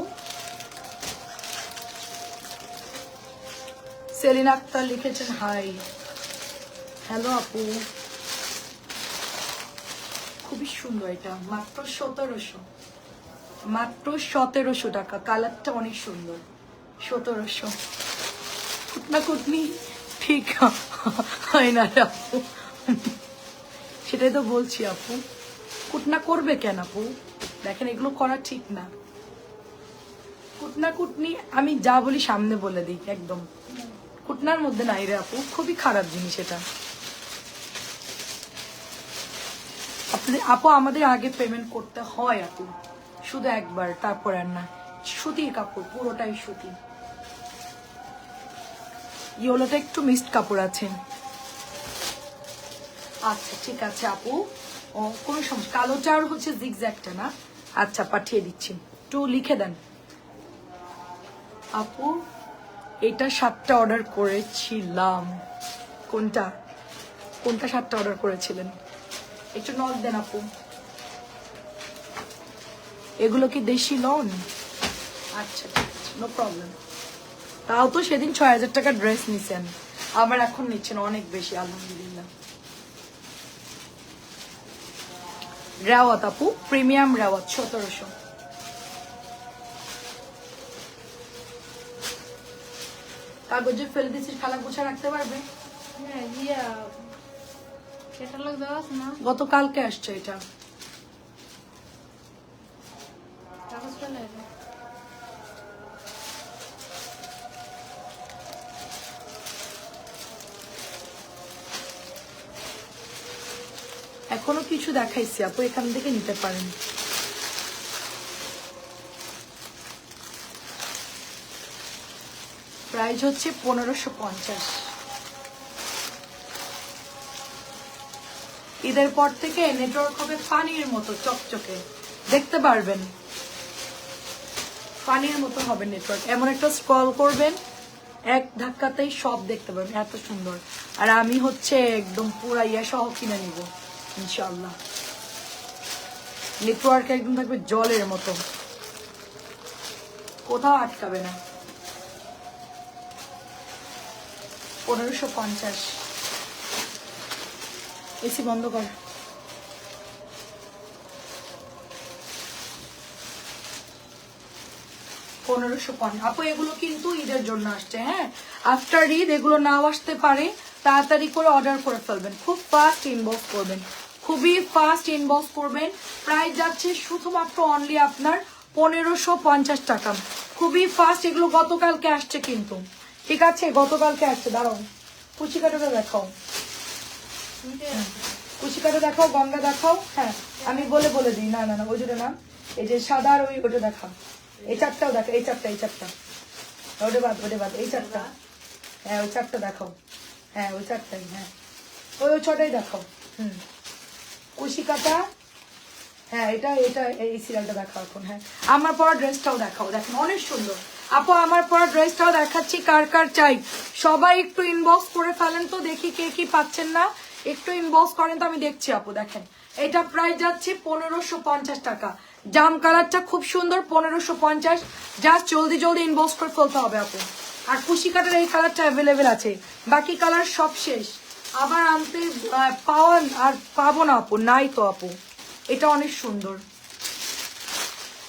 সেলিনা আক্তার লিখেছেন হাই, হ্যালো আপু। খুবই সুন্দর, এটা মাত্র 1700, মাত্র 1700 টাকা। কালারটা অনেক সুন্দর। 1700। কুটনা কুটনি ঠিক হয় না রে আপু, সেটাই তো বলছি আপু। কুটনা করবে কেন আপু? দেখেন এগুলো করা ঠিক না। কুটনা কুটনি আমি যা বলি সামনে বলে দিই, একদম কুটনার মধ্যে নাই রে আপু, খুবই খারাপ জিনিস এটা। আপু আমাদের আগে পেমেন্ট করতে হয় আপু, শুধু একবার, তারপর আর না। সুতির কাপড়, পুরোটাই সুতি। ইয়েলোটা একটু মিক্সড কাপড় আছে। আচ্ছা ঠিক আছে আপু, ও কোনো সমস্যা। কালোটা আর হচ্ছে জিগজ্যাগটা না? আচ্ছা পাঠিয়ে দিচ্ছি, একটু লিখে দেন আপু। এটা 7টা অর্ডার করেছিলাম। কোনটা কোনটা 7টা অর্ডার করেছিলেন? একটু নক দেন আপু। এগুলো কি দেশি লন? আচ্ছা ঠিক আছে, নো প্রবলেম। তাও তো সেদিন 6000 টাকা ড্রেস নিছেন, আবার এখন নিচ্ছেন অনেক বেশি, আলহামদুলিল্লাহ। রেওয়াত আপু, প্রিমিয়াম রেওয়াত, 1700। কাগজে ফেলে দিচ্ছি, খালা গুছা রাখতে পারবে? হ্যাঁ ক্যাটালগ দেওয়া আছে না? গতকালকে আসছে এটা। কাগজটা নেবে। এখনো কিছু দেখাইছি আপু, এখান থেকে নিতে পারেন। প্রাইস হচ্ছে 1550। ঈদের পর থেকে নেটওয়ার্ক হবে পানির মতো চকচকে, দেখতে পারবেন পানির মতো হবে নেটওয়ার্ক। এমন একটা স্ক্রল করবেন, এক ধাক্কাতেই সব দেখতে পাবেন, এত সুন্দর। আর আমি হচ্ছে একদম পুরা ইয়া সহ কিনে নিব ইনশাল্লাহ। নেটওয়ার্ক একদম থাকবে জলের মতো, কোথাও আটকাবে না। 1550। এসি বন্ধ কর। আপু এগুলো কিন্তু ঈদের জন্য আসছে, হ্যাঁ আফটার ঈদ এগুলো নাও আসতে পারে, তাড়াতাড়ি করে অর্ডার করে ফেলবেন, খুব ফাস্ট ইনবক্স করবেন, খুবই ফাস্ট ইনবক্স করবেন। প্রাইস যাচ্ছে শুধুমাত্র অনলি আপনার 1550 টাকা, খুবই ফাস্ট। এগুলো গতকালকে আসছে কিন্তু, ঠিক আছে গতকালকে আসছে। দাঁড়াও কুচি কাটাটা দেখাও, কুচি কাটা দেখাও, গঙ্গা দেখাও। হ্যাঁ আমি বলে বলে দিই, না না না ওই জন্য না, এই যে সাদা আর ওইটা দেখাও, এই চারটাও দেখো, এই চারটা, এই চারটা, ওটা বাদ, এই চারটা, হ্যাঁ ওই চারটা দেখাও, হ্যাঁ ওই চারটাই, হ্যাঁ ওই ছটাই দেখাও। কুশি কাটা, হ্যাঁ এটা এটা এই সিরিয়ালটা দেখাও এখন। হ্যাঁ আমার পরা ড্রেসটাও দেখাও, দেখেন অনেক সুন্দর। আপু আমার পরা ড্রেসটাও দেখাচ্ছি, কার কার চাই সবাই একটু ইনবক্স করে ফেলেন তো, দেখি কে কি পাচ্ছেন না, একটু ইনবক্স করেন তো আমি দেখছি। আপু দেখেন এটা প্রাইস যাচ্ছে 1550 টাকা, জাম কালারটা খুব সুন্দর, 1550। জাস্ট জলদি জলদি ইনবক্স করে ফেলতে হবে আপু। আর কুশি কাটার এই কালারটা অ্যাভেলেবেল আছে, বাকি কালার সব শেষ, আবার আনতে পাওয়া আর পাবো না আপু, নাই তো আপু। এটা অনেক সুন্দর।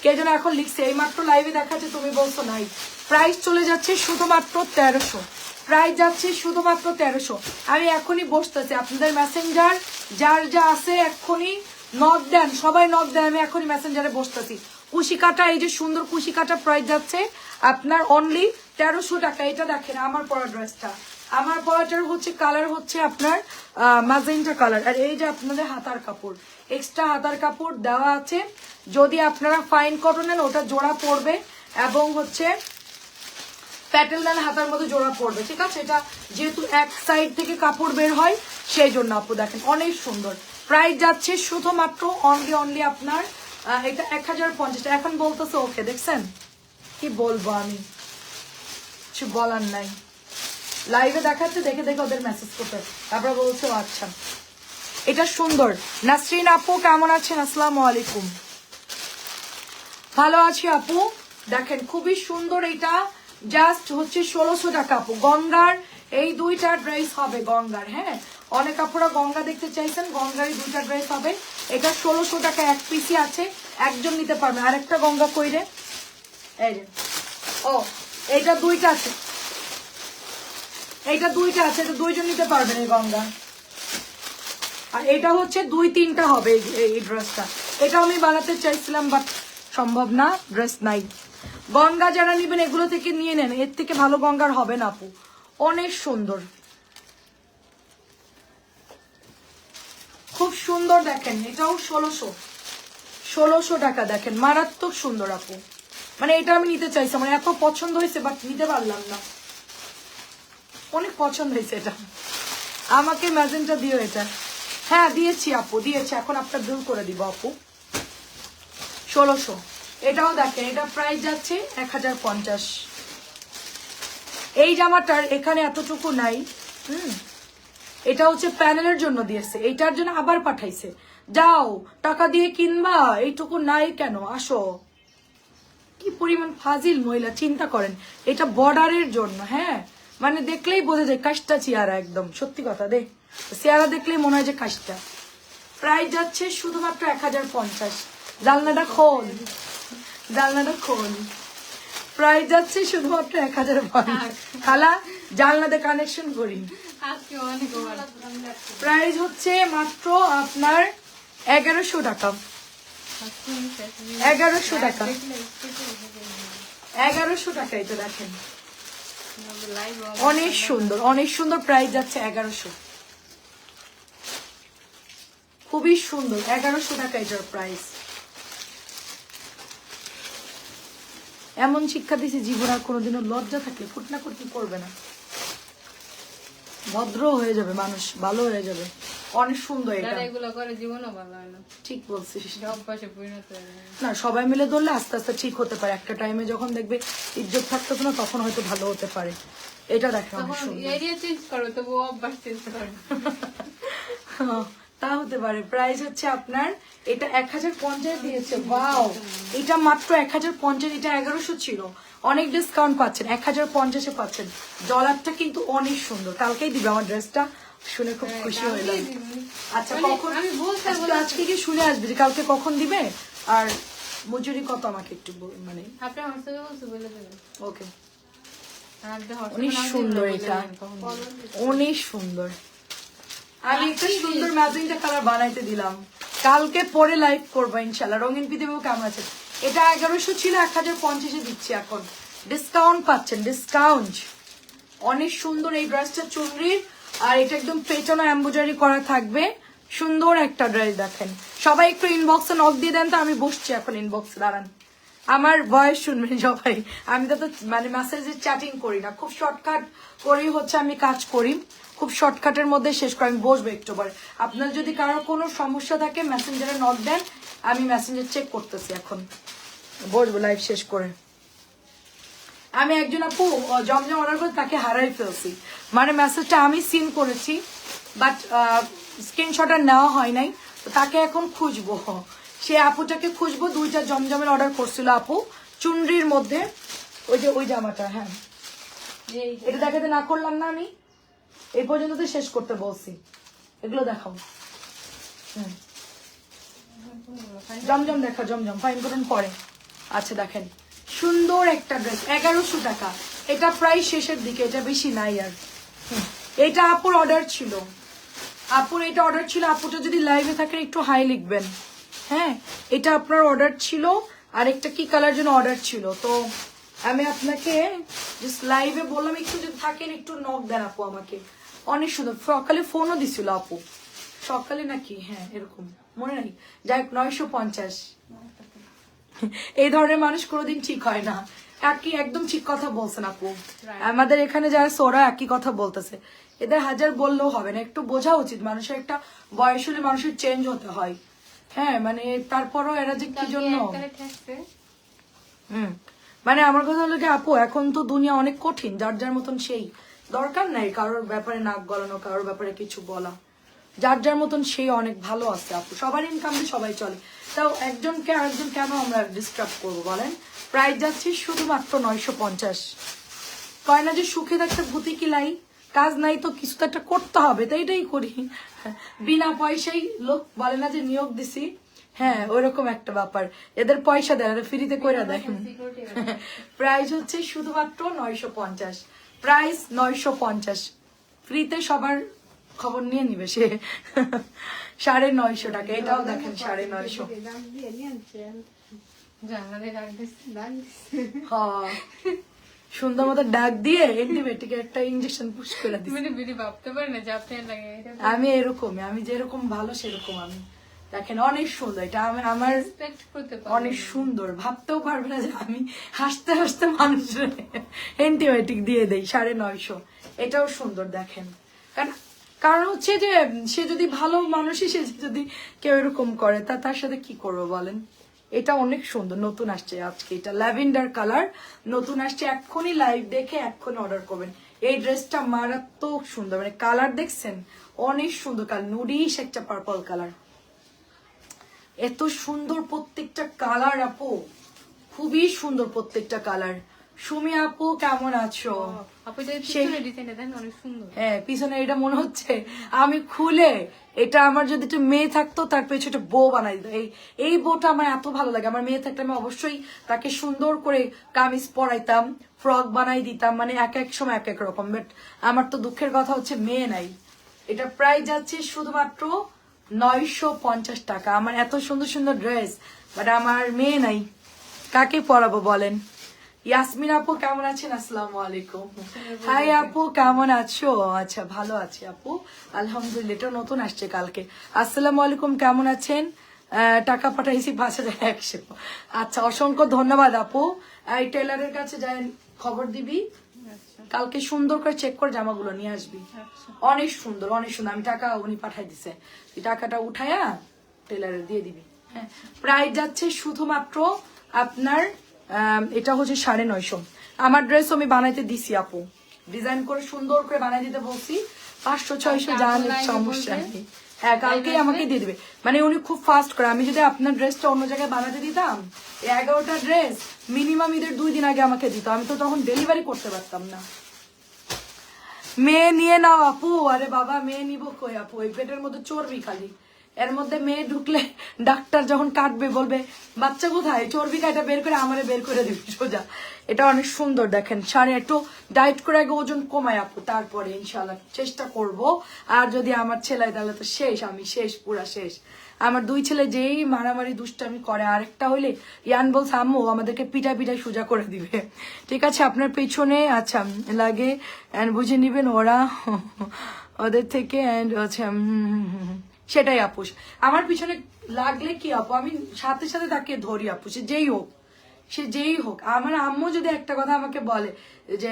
কে যেন এখন লিখছে, এই মাত্র লাইভে দেখাচ্ছে তুমি বলছো নাই। প্রাইস চলে যাচ্ছে শুধুমাত্র 1300, প্রাইস যাচ্ছে শুধুমাত্র 1300। আমি এখনই বসতেছি, আপনাদের মেসেঞ্জার যার যা আছে এখনই নক দেন, সবাই নক দেন, আমি এখনই মেসেঞ্জারে বসতেছি। কুশি কাটা, এই যে সুন্দর কুশি কাটা প্রাইস যাচ্ছে আপনার অনলি 1300 টাকা। এটা দেখেন আমার পরা ড্রেসটা, আমার পরাটার হচ্ছে কালার হচ্ছে আপনার ম্যাজেন্টা কালার। আর এই যে আপনাদের হাতার কাপড়, এক্সট্রা হাতার কাপড় দেওয়া আছে, যদি আপনারা ফাইন কটন নেন ওটা জোড়া পড়বে, এবং হচ্ছে প্যাটেল দেন হাতার মধ্যে জোড়া পড়বে, ঠিক আছে। এটা যেহেতু এক সাইড থেকে কাপড় বের হয় সেই জন্য আপু দেখেন অনেক সুন্দর। প্রাইস যাচ্ছে শুধুমাত্র অনলি আপনার এটা 1050। এখন বলতেছে ওকে, দেখছেন কি বলবো আমি, কিছু বলার নাই। লাইভে দেখাচ্ছে, দেখে দেখে ওদের মেসেজ করতে, তারপর বলছে আচ্ছা। এটা সুন্দর। নাসরিন আপু কেমন আছেন? আসসালামু আলাইকুম। ভালো আছি আপু। দেখেন খুবই সুন্দর, এটা জাস্ট হচ্ছে 1600 টাকা আপু। গঙ্গার এই দুইটা ড্রেস হবে, গঙ্গার, হ্যাঁ অনেক আপুরা গঙ্গা দেখতে চাইছেন, গঙ্গার এই দুইটা ড্রেস হবে। এটা 1600 টাকা, এক পিসি আছে, একজন নিতে পারবে। আরেকটা গঙ্গা কইরে, এই যে ও এইটা দুইটা আছে, এইটা দুইটা আছে, এটা দুইজন নিতে পারবেন এই গঙ্গা। আর এটা হচ্ছে 2-3টা হবে এই ড্রেসটা। এটা আমি বানাতে চাইছিলাম বাট সম্ভব না, ড্রেস নাই। গঙ্গা যারা নিবেন এগুলো থেকে নিয়ে নেন, এর থেকে ভালো গঙ্গার হবে না আপু, অনেক সুন্দর, খুব সুন্দর। দেখেন এটাও 1600 টাকা, দেখেন মারাত্মক সুন্দর আপু। মানে এটা আমি নিতে চাইছি, আমার এত পছন্দ হয়েছে বাট নিতে পারলাম না, অনেক পছন্দ হয়েছে এটা। আমাকে ম্যাজেন্টা দিও এটা। হ্যাঁ দিয়েছি আপু, দিয়েছি, এখন আপনার বিল করে দিব আপু। 1600। এটাও দেখেন, এটা প্রাইস যাচ্ছে 1050। এই জামাটার এখানে এতটুকু নাই, এটা হচ্ছে প্যানেলের জন্য দিয়েছে, এইটার জন্য আবার পাঠাইছে, যাও টাকা দিয়ে কিনবা, এইটুকু নাই কেন, আসো। কি পরিমাণ ফাজিল মহিলা, চিন্তা করেন। এটা বর্ডারের জন্য, হ্যাঁ মানে দেখলেই বোঝা যায় কাজটা চেয়ারা, একদম সত্যি কথা দে, চেয়ারা দেখলেই মনে হয় যে কাজটা। প্রাইস যাচ্ছে শুধুমাত্র 1050। জানলাটা খোল, জানলাটা খোল। প্রাইস যাচ্ছে শুধুমাত্র 1050। খালা জানলাতে কানেকশন করি। প্রাইস হচ্ছে মাত্র আপনার 1100 টাকা, 1100 টাকা, 1100 টাকা। এটা দেখেন অনেক সুন্দর, অনেক সুন্দর। প্রাইস যাচ্ছে 1100, খুবই সুন্দর, 1100 টাকা এটার প্রাইস। এমন শিক্ষা দিয়েছে জীবন আর কোনোদিনও লজ্জা থাকলে ফুটনা করতে করবে না, ভদ্র হয়ে যাবে মানুষ, ভালো হয়ে যাবে। অনেক সুন্দর এটা, এগুলো করে জীবনও ভালো হয় না। ঠিক বলছিস, অভ্যাসে পরিণত হয়ে যায়। না সবাই মিলে ধরলে আস্তে আস্তে ঠিক হতে পারে। একটা টাইমে যখন দেখবে ইজ্জত থাকতেছে না তখন হয়তো ভালো হতে পারে। এটা দেখেন অনেক তখন সুন্দর। এরিয়া চেঞ্জ করো, তবু অভ্যাস চেঞ্জ করো। তা হতে পারে। প্রাইস হচ্ছে আপনার এটা 1050 দিয়েছে। ওয়াও, এটা মাত্র 1050, এটা 1100 ছিল। অনেক ডিসকাউন্ট পাচ্ছেন, 1050-এ পাচ্ছেন। ডলারটা কিন্তু অনেক সুন্দর। কালকেই দিবে আমার ড্রেসটা, শুনে খুব খুশি হইলাম। আচ্ছা মানে কখন? আমি বলতে আজকে কি শুনে আসবে যে কালকে কখন দিবে? আর মজুরি কত আমাকে একটু মানে আপনার হোয়াটসঅ্যাপে বলছে বলে দেবেন। ওকে। আর আপনি হোয়াটসঅ্যাপে অনেক নাম সুন্দর দিবেন, এটা, বলে দেবেন তখন দিবেন। অনেক সুন্দর। আমি একটা সুন্দর ম্যাজেন্টা কালার বানাইতে দিলাম, কালকে পরে লাইভ করবো ইনশাল্লাহ। রঙিন পৃথিবী কেমন আছে? এটা 1100 ছিল, 1050-এ দিচ্ছি এখন। ডিসকাউন্ট পাচ্ছেন, ডিসকাউন্ট। অনেক সুন্দর এই ড্রেসটা চুনরির, আর এটা একদম পেছনে এমব্রয়ডারি করা থাকবে। সুন্দর একটা ড্রেস দেখেন। সবাই একটু ইনবক্সে নক দিয়ে দেন তো, আমি বসছি এখন ইনবক্সে, দাঁড়ান। আমার ভয়েস শুনবেন সবাই। আমি তো মানে মেসেজে চ্যাটিং করি না, খুব শর্টকাট করেই হচ্ছে আমি কাজ করি, খুব শর্টকাটের মধ্যে শেষ করে আমি বসবো একটু পরে। আপনার যদি কারোর কোনো সমস্যা থাকে মেসেঞ্জারে নক দেন, আমি মেসেঞ্জার চেক করতেছি এখন, বসবো লাইভ শেষ করে। আমি একজন আপু জমজম অর্ডার করে তাকে হারাই ফেলছি, মানে মেসেজটা আমি সিন করেছি বাট স্ক্রিনশট আর নেওয়া হয় নাই, তো তাকে এখন খুঁজবো। সে আপুটাকে খুঁজবো। 2টা জমজমের অর্ডার করছিল আপু চুনরির মধ্যে, ওই যে ওই জামাটা। হ্যাঁ, এটা দেখাতে না করলাম না আমি, এই পর্যন্ত তো শেষ করতে বলছি। এগুলো দেখাও। জমজম দেখা, জমজম ফাইন করুন পরে। আচ্ছা দেখেন, সুন্দর একটা ড্রেস, 1100 টাকা। এটা প্রায় শেষের দিকে, এটা বেশি নাই আর। এটা আপুর অর্ডার ছিল, আপুর এটা অর্ডার ছিল। আপুটা যদি লাইভে থাকেন একটু হাই লিখবেন। হ্যাঁ, এটা আপনার অর্ডার ছিল, আর একটা কি কালার জন্য অর্ডার ছিল। তো আমি আপনাকে জাস্ট লাইভে বললাম একটু যদি থাকেন একটু নক দেন আপু আমাকে। অনেক সুন্দর। সকালে ফোনও দিছিল আপু, সকালে নাকি, হ্যাঁ এরকম মনে নাই। যাই হোক, 950। এই ধরনের মানুষ কোনোদিন ঠিক হয় না। একদম ঠিক কথা বলছেন আপু। আমাদের এখানে যারা সোরা একই কথা বলতেছে। এদের হাজার বললেও হবে না, একটু বোঝা উচিত। মানুষের একটা বয়স হলে মানুষের চেঞ্জ হতে হয়। হ্যাঁ মানে তারপরও এরা যে কি জন্য। মানে আমার কথা হলো কি আপু, এখন তো দুনিয়া অনেক কঠিন, যার যার মতন সেই। দরকার নাই কারোর ব্যাপারে নাক গলানো, কারোর ব্যাপারে কিছু বলা। যার যার মতন সেই অনেক ভালো আছে আপু। সবার ইনকাম দিয়ে সবাই চলে, তাও একজনকে আরেকজন কেন আমরা ডিস্টার্ব করবো বলেন? প্রাইস যাচ্ছে শুধুমাত্র 950। কয় না যে সুখে থাকতে ভূতি কিলাই, কাজ নাই তো কিছু তো একটা করতে হবে, তাই এটাই করি। বিনা পয়সায় লোক বলে না যে নিয়োগ দিছি, হ্যাঁ ওইরকম একটা ব্যাপার। এদের পয়সা দেয়, ফ্রিতে কইরা দেয়। প্রাইস হচ্ছে শুধুমাত্র 950, প্রাইস 950। ফ্রিতে সবার খবর নিয়ে নিবে সে। 950 টাকা। এটাও দেখেন 950। হ্যাঁ, সুন্দর মতো ডাক দিয়ে অ্যান্টিবায়োটিক একটা ইনজেকশন পুশ করে দিই। ভাবতে পারে না যে আপনার লাগে। আমি এরকমই, আমি যেরকম ভালো সেরকম আমি। দেখেন অনেক সুন্দর এটা, আমার অনেক সুন্দর। ভাবতেও পারবে না যে আমি হাসতে হাসতে মানুষের অ্যান্টিবায়োটিক দিয়ে দেই। 950। এটাও সুন্দর দেখেন। কারণ হচ্ছে যে সে যদি ভালো মানুষই, সে যদি কেউ এরকম করে তার সাথে কি করবো বলেন? এটা অনেক সুন্দর, নতুন আসছে আজকে। এটা ল্যাভেন্ডার কালার, নতুন আসছে। এক্ষুনি লাইভ দেখে এক্ষুনি অর্ডার করবেন। এই ড্রেসটা মারাত্মক সুন্দর, মানে কালার দেখছেন অনেক সুন্দর কালার, নুডিশ একটা পার্পল কালার। এত সুন্দর প্রত্যেকটা কালার আপু, খুবই সুন্দর প্রত্যেকটা কালার। সুমি আপু কেমন আছো? হ্যাঁ, পিছনে এটা মনে হচ্ছে আমি খুলে এটা আমার যদি একটা মেয়ে থাকতো তার পেছনে একটা বউ বানাই দিত। এই বউটা আমার এত ভালো লাগে। আমার মেয়ে থাকলে আমি অবশ্যই তাকে সুন্দর করে কামিজ পরাইতাম, ফ্রক বানাই দিতাম, মানে এক এক সময় এক এক রকম। বাট আমার তো দুঃখের কথা হচ্ছে মেয়ে নাই। এটা প্রাইস যাচ্ছে শুধুমাত্র 950 টাকা। আমার এত সুন্দর সুন্দর ড্রেস, বাট আমার মেয়ে নাই, কাকে পরাবো বলেন? ইয়াসমিন আপু কেমন আছেন? আসসালামু আলাইকুম। হাই আপু কেমন আছো? আচ্ছা ভালো আছি আপু, আলহামদুলিল্লাহ। এটা নতুন আসছে কালকে। আসসালামু আলাইকুম, কেমন আছেন? টাকা পাঠাইছি 5100। আচ্ছা, অসংখ্য ধন্যবাদ আপু। এই টেলারের কাছে যাই, খবর দিবি, কালকে সুন্দর করে চেক করে জামাগুলো নিয়ে আসবি। অনেক সুন্দর, অনেক সুন্দর। আমি টাকা উনি পাঠাই দিছে, তুই টাকাটা উঠায়া টেলারে দিয়ে দিবি। হ্যাঁ, প্রাইস যাচ্ছে শুধুমাত্র আপনার এটা হচ্ছে 950। আমার ড্রেস আমি বানাইতে দিছি আপু, ডিজাইন করে সুন্দর করে বানিয়ে দিতে বলছি। 500-600 জানেন, সমস্যা নেই। হ্যাঁ, কালকেই আমাকে দিয়ে দিবে। মানে উনি খুব ফাস্ট করে। আমি যদি আপনার ড্রেসটা অন্য জায়গায় বানাতে দিতাম, 11টা ড্রেস মিনিমাম ঈদের 2 দিন আগে আমাকে দিত, আমি তো তখন ডেলিভারি করতে পারতাম না। মেয়ে নিয়ে নাও আপু। আরে বাবা, মেয়ে নিব কই আপু, এই পেটের মধ্যে চর্বি খালি। এর মধ্যে মেয়ে ঢুকলে ডাক্তার যখন কাটবে বলবে বাচ্চা কোথায়, চর্বি কাটা বের করে আমারে বের করে দিবে সোজা। এটা অনেক সুন্দর দেখেন, শাড়ি একটু ডায়েট করে আগে ওজন কমায় আপু, তারপরে ইনশাল্লাহ চেষ্টা করব। আর যদি আমার ছেলে, তাহলে তো শেষ, আমি শেষ, পুরা শেষ। আমার 2 ছেলে যেই মারামারি দুষ্টামি করে, আরেকটা হইলে ইয়ান বলছে আম্মু আমাদেরকে পিটা পিটাই সোজা করে দিবে। ঠিক আছে, আপনার পেছনে আচ্ছা লাগে এন্ড বুঝে নিবেন ওরা ওদের থেকে এন্ড আচ্ছা সেটাই আপু। আমার পিছনে লাগলে কি আপু, আমি সাথে সাথে তাকে ধরি আপু, সে যেই হোক, সে যেই হোক। আমার আম্মু যদি একটা কথা আমাকে বলে যে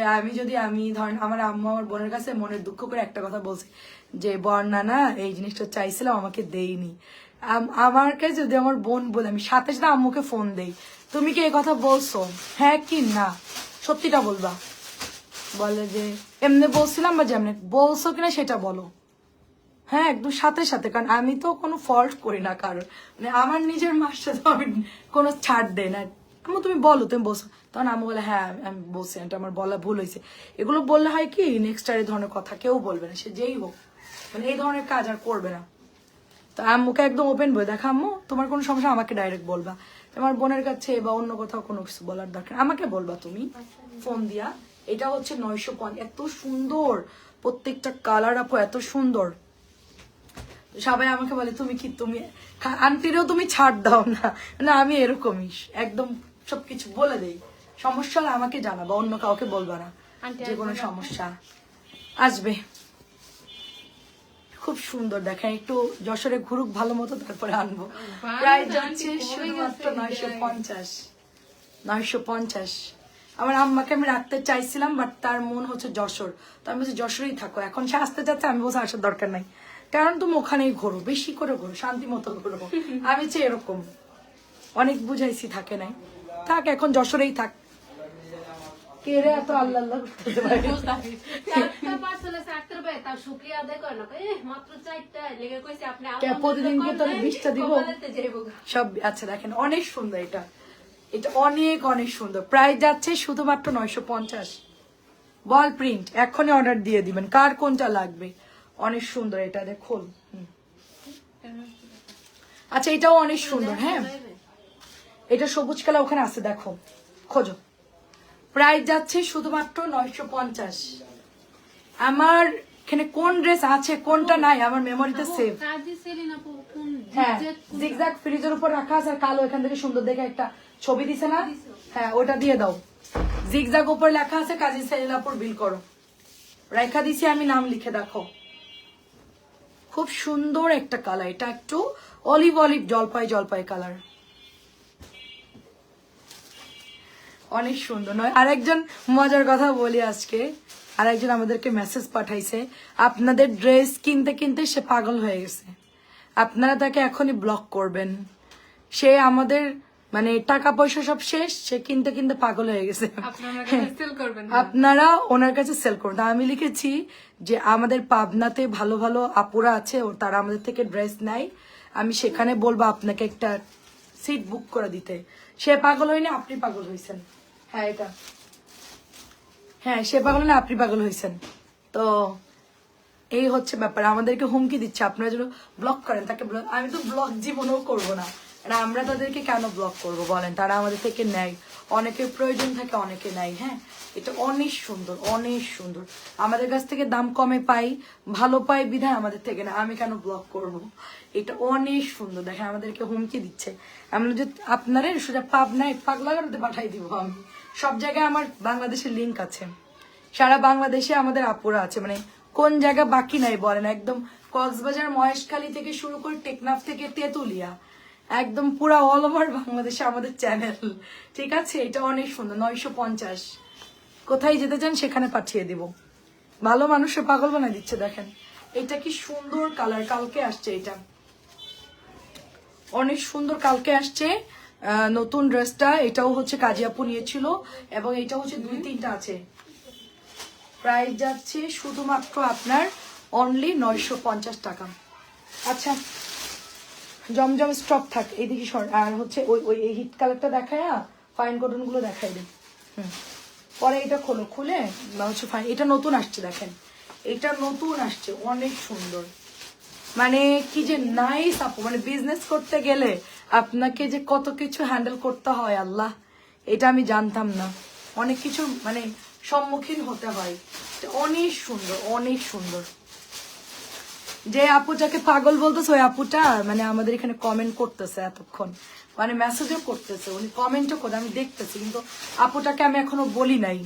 আমি ধরেন আমার আম্মু আমার বোনের কাছে মনের দুঃখ করে একটা কথা বলছে যে বর্ণা না এই জিনিসটা চাইছিলাম আমাকে দেইনি, আমার কাছে যদি আমার বোন বলে, আমি সাথে সাথে আম্মুকে ফোন দেই, তুমি কি এই কথা বলছো, হ্যাঁ কি না, সত্যিটা বলবা। বলে যে এমনি বলছিলাম বা যেমনি বলছো কিনা সেটা বলো। হ্যাঁ, একদম সাথে সাথে, কারণ আমি তো কোনো ফল্ট করি না কারণ, মানে আমার নিজের মার সাথে আমি কোনো ছাড় দেই না। তুমি বলো, তুমি বলছো, তখন আমি বলে হ্যাঁ আমি বলছি, এটা আমার বলা ভুল হয়েছে। এগুলো বললে হয় কি, নেক্সট আর এই ধরনের কথা কেউ বলবে না, সে যেই হোক, মানে এই ধরনের কাজ আর করবে না। তো আম্মুকে একদম ওপেন বলে দেখা, আম্মু তোমার কোনো সমস্যা আমাকে ডাইরেক্ট বলবা, তোমার বোনের কাছে বা অন্য কোথাও কোনো কিছু বলার দরকার আমাকে বলবা তুমি ফোন দিয়া। এটা হচ্ছে 950, এত সুন্দর প্রত্যেকটা কালার আপু, এত সুন্দর। সবাই আমাকে বলে তুমি কি, তুমি আন্টিরও তুমি ছাড় দাও না, না আমি এরকমই একদম সবকিছু বলে দেই। সমস্যা হলে আমাকে জানাবো, অন্য কাউকে বলবা না, যে কোনো সমস্যা আসবে। খুব সুন্দর দেখেন, একটু যশোরে ঘুরুক ভালো মতো, তারপরে আনবো। প্রায় যাচ্ছে শুধুমাত্র 950। আমার আম্মাকে আমি রাখতে চাইছিলাম, বাট তার মন হচ্ছে যশোর, তো আমি বলছি যশোরেই থাকো। এখন সে আসতে চাচ্ছে, আমি বলছি আসার দরকার নাই, কারণ তুমি ওখানেই ঘোরো, বেশি করে ঘোরো, শান্তি মতো ঘোরো। আমি চাই এরকম, অনেক বুঝাইছি থাকে নাই, থাক এখন যশোরেই থাক। কে রে এত আল্লাহ আল্লাহ করতে পারে? প্রতিদিন কি তোর 20টা দিব সব? আচ্ছা দেখেন, অনেক সুন্দর এটা, এটা অনেক অনেক সুন্দর। প্রাইস যাচ্ছে শুধুমাত্র 950। বল প্রিন্ট, এখনই অর্ডার দিয়ে দিবেন, কার কোনটা লাগবে। অনেক সুন্দর এটা, দেখুন। আচ্ছা এটাও অনেক সুন্দর। হ্যাঁ, এটা সবুজ কালার ওখানে আছে, দেখো খোঁজো। প্রাইস যাচ্ছে শুধুমাত্র 950। আমার এখানে কোন ড্রেস আছে কোনটা নাই আমার মেমোরিতে সেভ। হ্যাঁ, জিগজ্যাগ ফ্রিজের উপর রাখা আছে, আর কালো এখান থেকে সুন্দর দেখে একটা ছবি দিছে না, হ্যাঁ ওটা দিয়ে দাও। জিগজ্যাগ উপর লেখা আছে কাজী সেলিনাপুর, বিল করো। রেখা দিছি আমি, নাম লিখে দেখো। খুব সুন্দর একটা কালার, এটা একটু অলিভ অলিভ জলপাই জলপাই কালার, অনেক সুন্দর নয়? আরেকজন মজার কথা বলি আজকে, আরেকজন আমাদেরকে মেসেজ পাঠাইছে, আপনাদের ড্রেস কিনতে কিনতে সে পাগল হয়ে গেছে, আপনারা তাকে এখনই ব্লক করবেন। সে আমাদের মানে টাকা পয়সা সব শেষ, সে কিনতে কিনতে পাগল হয়ে গেছে, আপনারা ওনার কাছে সেল করুন। আমি লিখেছি যে আমাদের পাবনাতে ভালো ভালো আপুরা আছে, তারা আমাদের থেকে ড্রেস নেয়, আমি সেখানে বলবো আপনাকে একটা সিট বুক করে দিতে। সে পাগল হয়নি, আপনি পাগল হয়েছেন। হ্যাঁ এটা, হ্যাঁ সে পাগল না, আপনি পাগল হয়েছেন। তো এই হচ্ছে ব্যাপার, আমাদেরকে হুমকি দিচ্ছে আপনারা যেন ব্লক করেন তাকে। আমি তো ব্লক জীবনেও করবো না, আর আমরা তাদেরকে কেন ব্লক করব বলেন, তারা আমাদের থেকে নেয়, অনেকের প্রয়োজন থাকে, অনেকে নেয়। হ্যাঁ, এটা অনেক সুন্দর, অনেক সুন্দর, আমাদের কাছ থেকে দাম কমে পাই, ভালো পাই বিধায় আমাদের থেকে না, আমি কেন ব্লক করব। এটা অনেক সুন্দর, দেখেন আমাদেরকে হুমকি দিচ্ছে। আমরা যদি আপনারা সোজা পাবনায় পাগলাগারোতে পাঠাই দিব, আমি সব জায়গায় আমার বাংলাদেশের লিঙ্ক আছে, সারা বাংলাদেশে আমাদের আপুরা আছে, মানে কোন জায়গা বাকি নাই বলেন, একদম কক্সবাজার মহেশখালী থেকে শুরু করে টেকনাফ থেকে তেতুলিয়া, একদম পুরা অল ওভার বাংলাদেশে আমাদের চ্যানেল। ঠিক আছে, এটা অনেক সুন্দর, 950। কোথায় যেতে চান সেখানে পাঠিয়ে দিব, ভালো মানুষের পাগল বানাই দিচ্ছে। দেখেন এটা কি সুন্দর কালার, কালকে আসছে, এটা অনেক সুন্দর, কালকে আসছে নতুন ড্রেসটা। এটাও হচ্ছে কাজী আপু নিয়েছিল, এবং এটা হচ্ছে 2-3টা আছে। প্রাইস যাচ্ছে শুধুমাত্র আপনার অনলি 950 টাকা। আচ্ছা জমজম স্টক থাক এইদিকে সর, আর হচ্ছে ওই ওই এই হিট কালারটা দেখায়, ফাইন কটন গুলো দেখাই দেন। পরে এটা খোলো, খুলে হচ্ছে ফাইন, এটা নতুন আসছে দেখেন, এটা নতুন আসছে অনেক সুন্দর, মানে কি যে নাইস আপু, মানে বিজনেস করতে গেলে আপনাকে যে কত কিছু হ্যান্ডেল করতে হয় আল্লাহ, এটা আমি জানতাম না, অনেক কিছু মানে সম্মুখীন হতে হয়। অনেক সুন্দর, অনেক সুন্দর। যে আপুটাকে পাগল বলতেছে ওই আপুটা মানে আমাদের এখানে কমেন্ট করতেছে এতক্ষণ, মানে মেসেজও করতেছে, উনি কমেন্টও করে আমি দেখতেছি, কিন্তু আপুটাকে আমি এখনো বলি নাই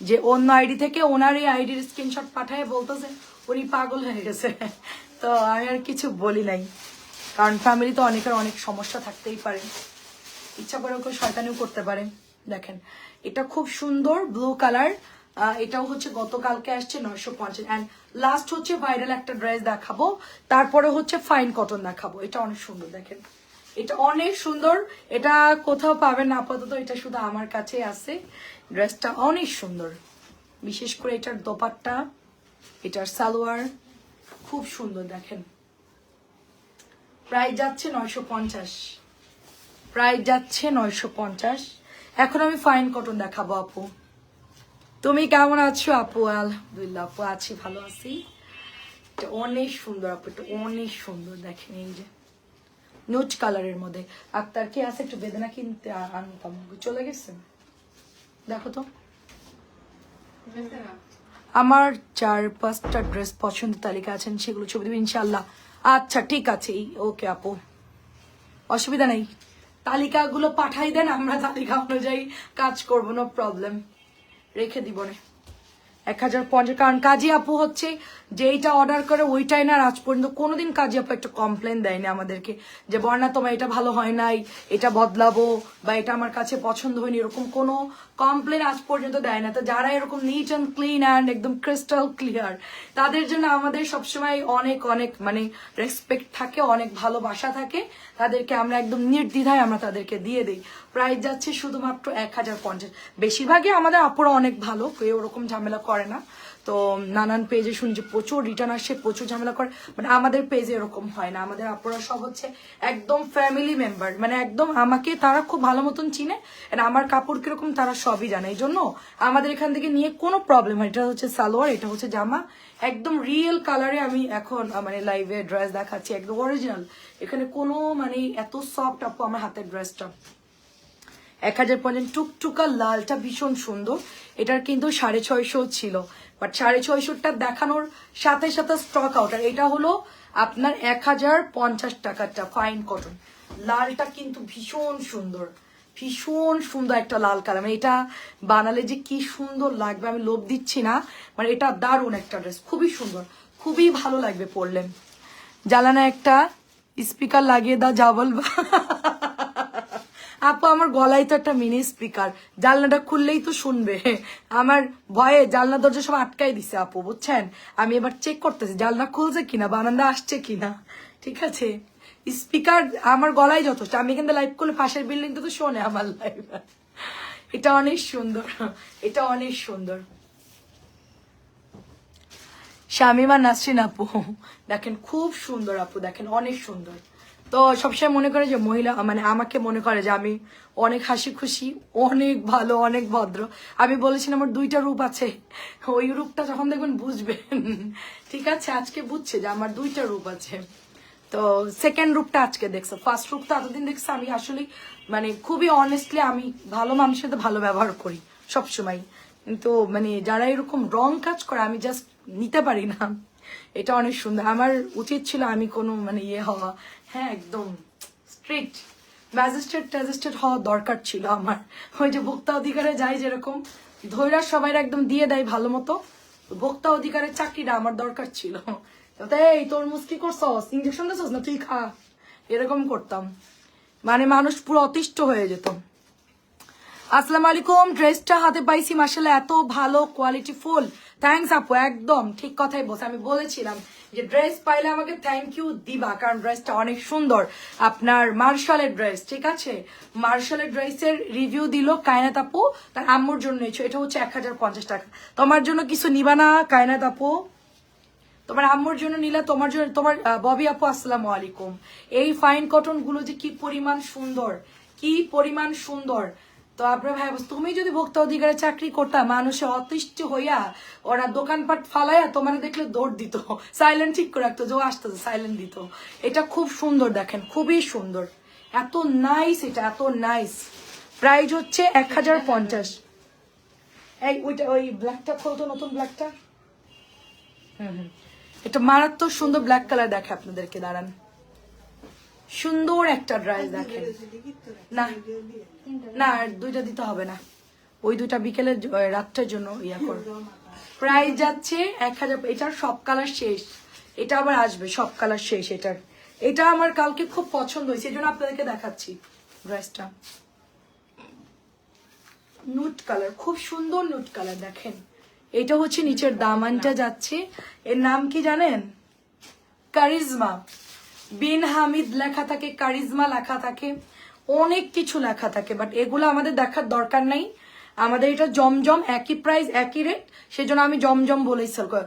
যে অন্য আইডি থেকে ওনার এই আইডির স্ক্রিনশট পাঠায় বলতেছে উনি পাগল হয়ে গেছে। তো আমি আর কিছু বলি নাই, কারণ ফ্যামিলিতে অনেকের অনেক সমস্যা থাকতেই পারে, ইচ্ছা করে কেউ শয়তানিও করতে পারে। দেখেন এটা খুব সুন্দর ব্লু কালার, এটাও হচ্ছে গতকালকে আসছে 950। অ্যান্ড লাস্ট হচ্ছে ভাইরাল একটা ড্রেস দেখাবো, তারপরে হচ্ছে ফাইন কটন দেখাবো। এটা অনেক সুন্দর, দেখেন এটা অনেক সুন্দর, এটা কোথাও পাবেন না আপাতত, এটা শুধু আমার কাছে আছে। ড্রেসটা অনেক সুন্দর, বিশেষ করে এটার দোপাট্টা, এটার সালোয়ার খুব সুন্দর। দেখেন প্রাইস যাচ্ছে 950, প্রাইস যাচ্ছে 950। এখন আমি ফাইন কটন দেখাবো। আপু তুমি কেমন আছো? আপু আলহামদুলিল্লাহ আপু আছি, ভালো আছি। এটা অনেক সুন্দর আপু, এটা অনেক সুন্দর। দেখেন এই যে নুট কালারের মধ্যে, আপনার কি আছে একটু বেদনা কিনতে আনতাম, চলে গেছেন দেখো তো। আমার 4-5টা ড্রেস পছন্দের তালিকা আছেন, সেগুলো ছবি দেবেন ইনশাল্লাহ। আচ্ছা ঠিক আছে, ওকে আপু অসুবিধা নেই, তালিকাগুলো পাঠাই দেন, আমরা তালিকা অনুযায়ী কাজ করবো, নো প্রবলেম, রেখে দিব না। 1050, কারণ কাজী আপু হচ্ছে যেইটা অর্ডার করে ওইটাই না, আজ পর্যন্ত কোনোদিন কাজী আপু একটা কমপ্লেন দেয়নি আমাদেরকে যে বর্ণা তোমার এটা ভালো হয় নাই, এটা বদলাবো, বা এটা আমার কাছে পছন্দ হয়নি, এরকম কোনো কমপ্লেন আজ পর্যন্ত দেয় না। তো যারা এরকম নিট অ্যান্ড ক্লিন অ্যান্ড একদম ক্রিস্টাল ক্লিয়ার, তাদের জন্য আমাদের সবসময় অনেক অনেক মানে রেসপেক্ট থাকে, অনেক ভালোবাসা থাকে, তাদেরকে আমরা একদম নির্দ্বিধায় আমরা তাদেরকে দিয়ে দিই। প্রাইস যাচ্ছে শুধুমাত্র 1050। বেশিরভাগই আমাদের আপুরা অনেক ভালো, কেউ ওরকম ঝামেলা করে না। তো নানান পেজে শুনছি প্রচুর রিটার্ন আসে, প্রচুর ঝামেলা করে, মানে আমাদের পেজে এরকম হয় না। আমাদের আপুরা সব হচ্ছে একদম ফ্যামিলি মেম্বার, মানে একদম আমাকে তারা খুব ভালো মতন চিনে, আমার কাপড় কিরকম তারা সবই জানে, এই জন্য আমাদের এখান থেকে নিয়ে কোনো প্রবলেম হয়। এটা হচ্ছে সালোয়ার, এটা হচ্ছে জামা, একদম রিয়েল কালারে আমি এখন মানে লাইভে ড্রেস দেখাচ্ছি, একদম অরিজিনাল, এখানে কোনো মানে এত সফট আপু আমার হাতের ড্রেসটা। 1050 টুকটুকা লালটা ভীষণ সুন্দর, এটার কিন্তু 650 ছিল, বাট 650টা দেখানোর সাথে সাথে স্টক আউট। আর এটা হলো আপনার 1050 টাকাটা ফাইন কটন, লালটা কিন্তু ভীষণ সুন্দর, ভীষণ সুন্দর একটা লাল কালার, মানে এটা বানালে যে কি সুন্দর লাগবে, আমি লোভ দিচ্ছি না, মানে এটা দারুণ একটা ড্রেস, খুবই সুন্দর, খুবই ভালো লাগবে পরলে। জ্বালানা একটা স্পিকার লাগিয়ে দাও, যা বলবা। আপু আমার গলায় তো একটা মিনি স্পিকার, জানলাটা খুললেই তো শুনবে, আমার ভয়ে জানলা দরজা সব আটকাই দিছে আপু, বুঝছেন। আমি এবার চেক করতেছি জানলা খুলছে কিনা, বারান্দা আসছে কিনা, ঠিক আছে। স্পিকার আমার গলায় যথেষ্ট, আমি কিন্তু লাইভ করলে পাশের বিল্ডিং তো শোনে আমার লাইভ। এটা অনেক সুন্দর, এটা অনেক সুন্দর। শামিমা নাসরিন আপু দেখেন খুব সুন্দর আপু, দেখেন অনেক সুন্দর। তো সবসময় মনে করে যে মহিলা মানে আমাকে মনে করে যে আমি অনেক হাসি খুশি, অনেক ভালো, অনেক ভদ্র। আমি বলেছিলাম আমার 2টা রূপ আছে, ওই রূপটা যখন দেখবেন বুঝবেন, ঠিক আছে। আজকে বুঝছে যে আমার 2টা রূপ আছে। তো সেকেন্ড রূপটা আজকে দেখছো, ফার্স্ট রূপটা এতদিন দেখছো আমি আসলে মানে খুবই অনেস্টলি আমি ভালো মানুষের সাথে ভালো ব্যবহার করি সবসময়, কিন্তু মানে যারা এরকম রং কাজ করে আমি জাস্ট নিতে পারি না। এটা অনেক সুন্দর, আমার উচিত ছিল আমি কোনো মানে ইয়ে হওয়া, হ্যাঁ একদম স্ট্রিক্ট ম্যাজিস্ট্রেট হওয়া দরকার ছিল আমার। ওই যে ভোক্তা অধিকারে যাই যেরকম ধৈরা সবাই একদম দিয়ে দেয় ভালো মতো, ভোক্তা অধিকারের চাকরিটা আমার দরকার ছিল। এই তরমুজ কি করছস, ইঞ্জেকশন দিছস না তুই খা, এরকম করতাম, মানে মানুষ পুরো অতিষ্ঠ হয়ে যেত। আসসালামু আলাইকুম, ড্রেসটা হাতে পাইছি মাশাআল্লাহ, এত ভালো কোয়ালিটি ফুল, থ্যাঙ্কস আপু, একদম ঠিক কথাই বলছে। আমি বলেছিলাম যে ড্রেস পাইলে আমাকে থ্যাংক ইউ দিবা, কারণ ড্রেসটা অনেক সুন্দর। আপনার মার্শালের ড্রেস, ঠিক আছে, মার্শালের ড্রেসের রিভিউ দিল কায়নাত আপু, তার আম্মুর জন্য নিয়েছো। এটা হচ্ছে 1050 টাকা। তোমার জন্য কিছু নিবা না কায়নাত আপু? তোমার আম্মুর জন্য নিলে, তোমার জন্য, তোমার ববি আপু আসসালামু আলাইকুম। এই ফাইন কটন গুলো যে কি পরিমাণ সুন্দর, কি পরিমাণ সুন্দর। তো আপনার ভাই, তুমি যদি ভোক্তা অধিকারে চাকরি করতা, মানুষে অতিষ্ঠ হইয়া ওরা দোকানপাট ফালাইয়া তোমার দেখলে দৌড় দিত, সাইলেন্ট ঠিক করে রাখতো, যে আসতেছে সাইলেন্ট দিত। এটা খুব সুন্দর, দেখেন খুবই সুন্দর, এত নাইস, এটা এত নাইস। প্রাইস হচ্ছে 1050। এই ওইটা, ওই ব্ল্যাকটা খোলতো, নতুন ব্ল্যাকটা। এটা মারাত্মক সুন্দর ব্ল্যাক কালার দেখে আপনাদেরকে, দাঁড়ান, সুন্দর একটা ড্রেস দেখেন। না না, দুইটা দিতে হবে না, ওই দুইটা বিকেলের রাতটার জন্য ইয়া কর। প্রাইস যাচ্ছে 1000। এটার সব কালার শেষ, এটা আবার আসবে, সব কালার শেষ এটার। এটা আমার কালকে খুব পছন্দ হয়েছে, এই জন্য আপনাদেরকে দেখাচ্ছি ড্রেসটা। নুট কালার, খুব সুন্দর নুট কালার দেখেন। এটা হচ্ছে নিচের দামানটা যাচ্ছে, এর নাম কি জানেন? কারিজমা। বিন হামিদ লেখা থাকে, কারিজমা লেখা থাকে, অনেক কিছু লেখা থাকে, বাট এগুলো আমাদের দেখার দরকার নাই। আমাদের এটা জমজম, একই প্রাইস একই রেট, সেজন্য আমি জমজম বলেই সেল করি।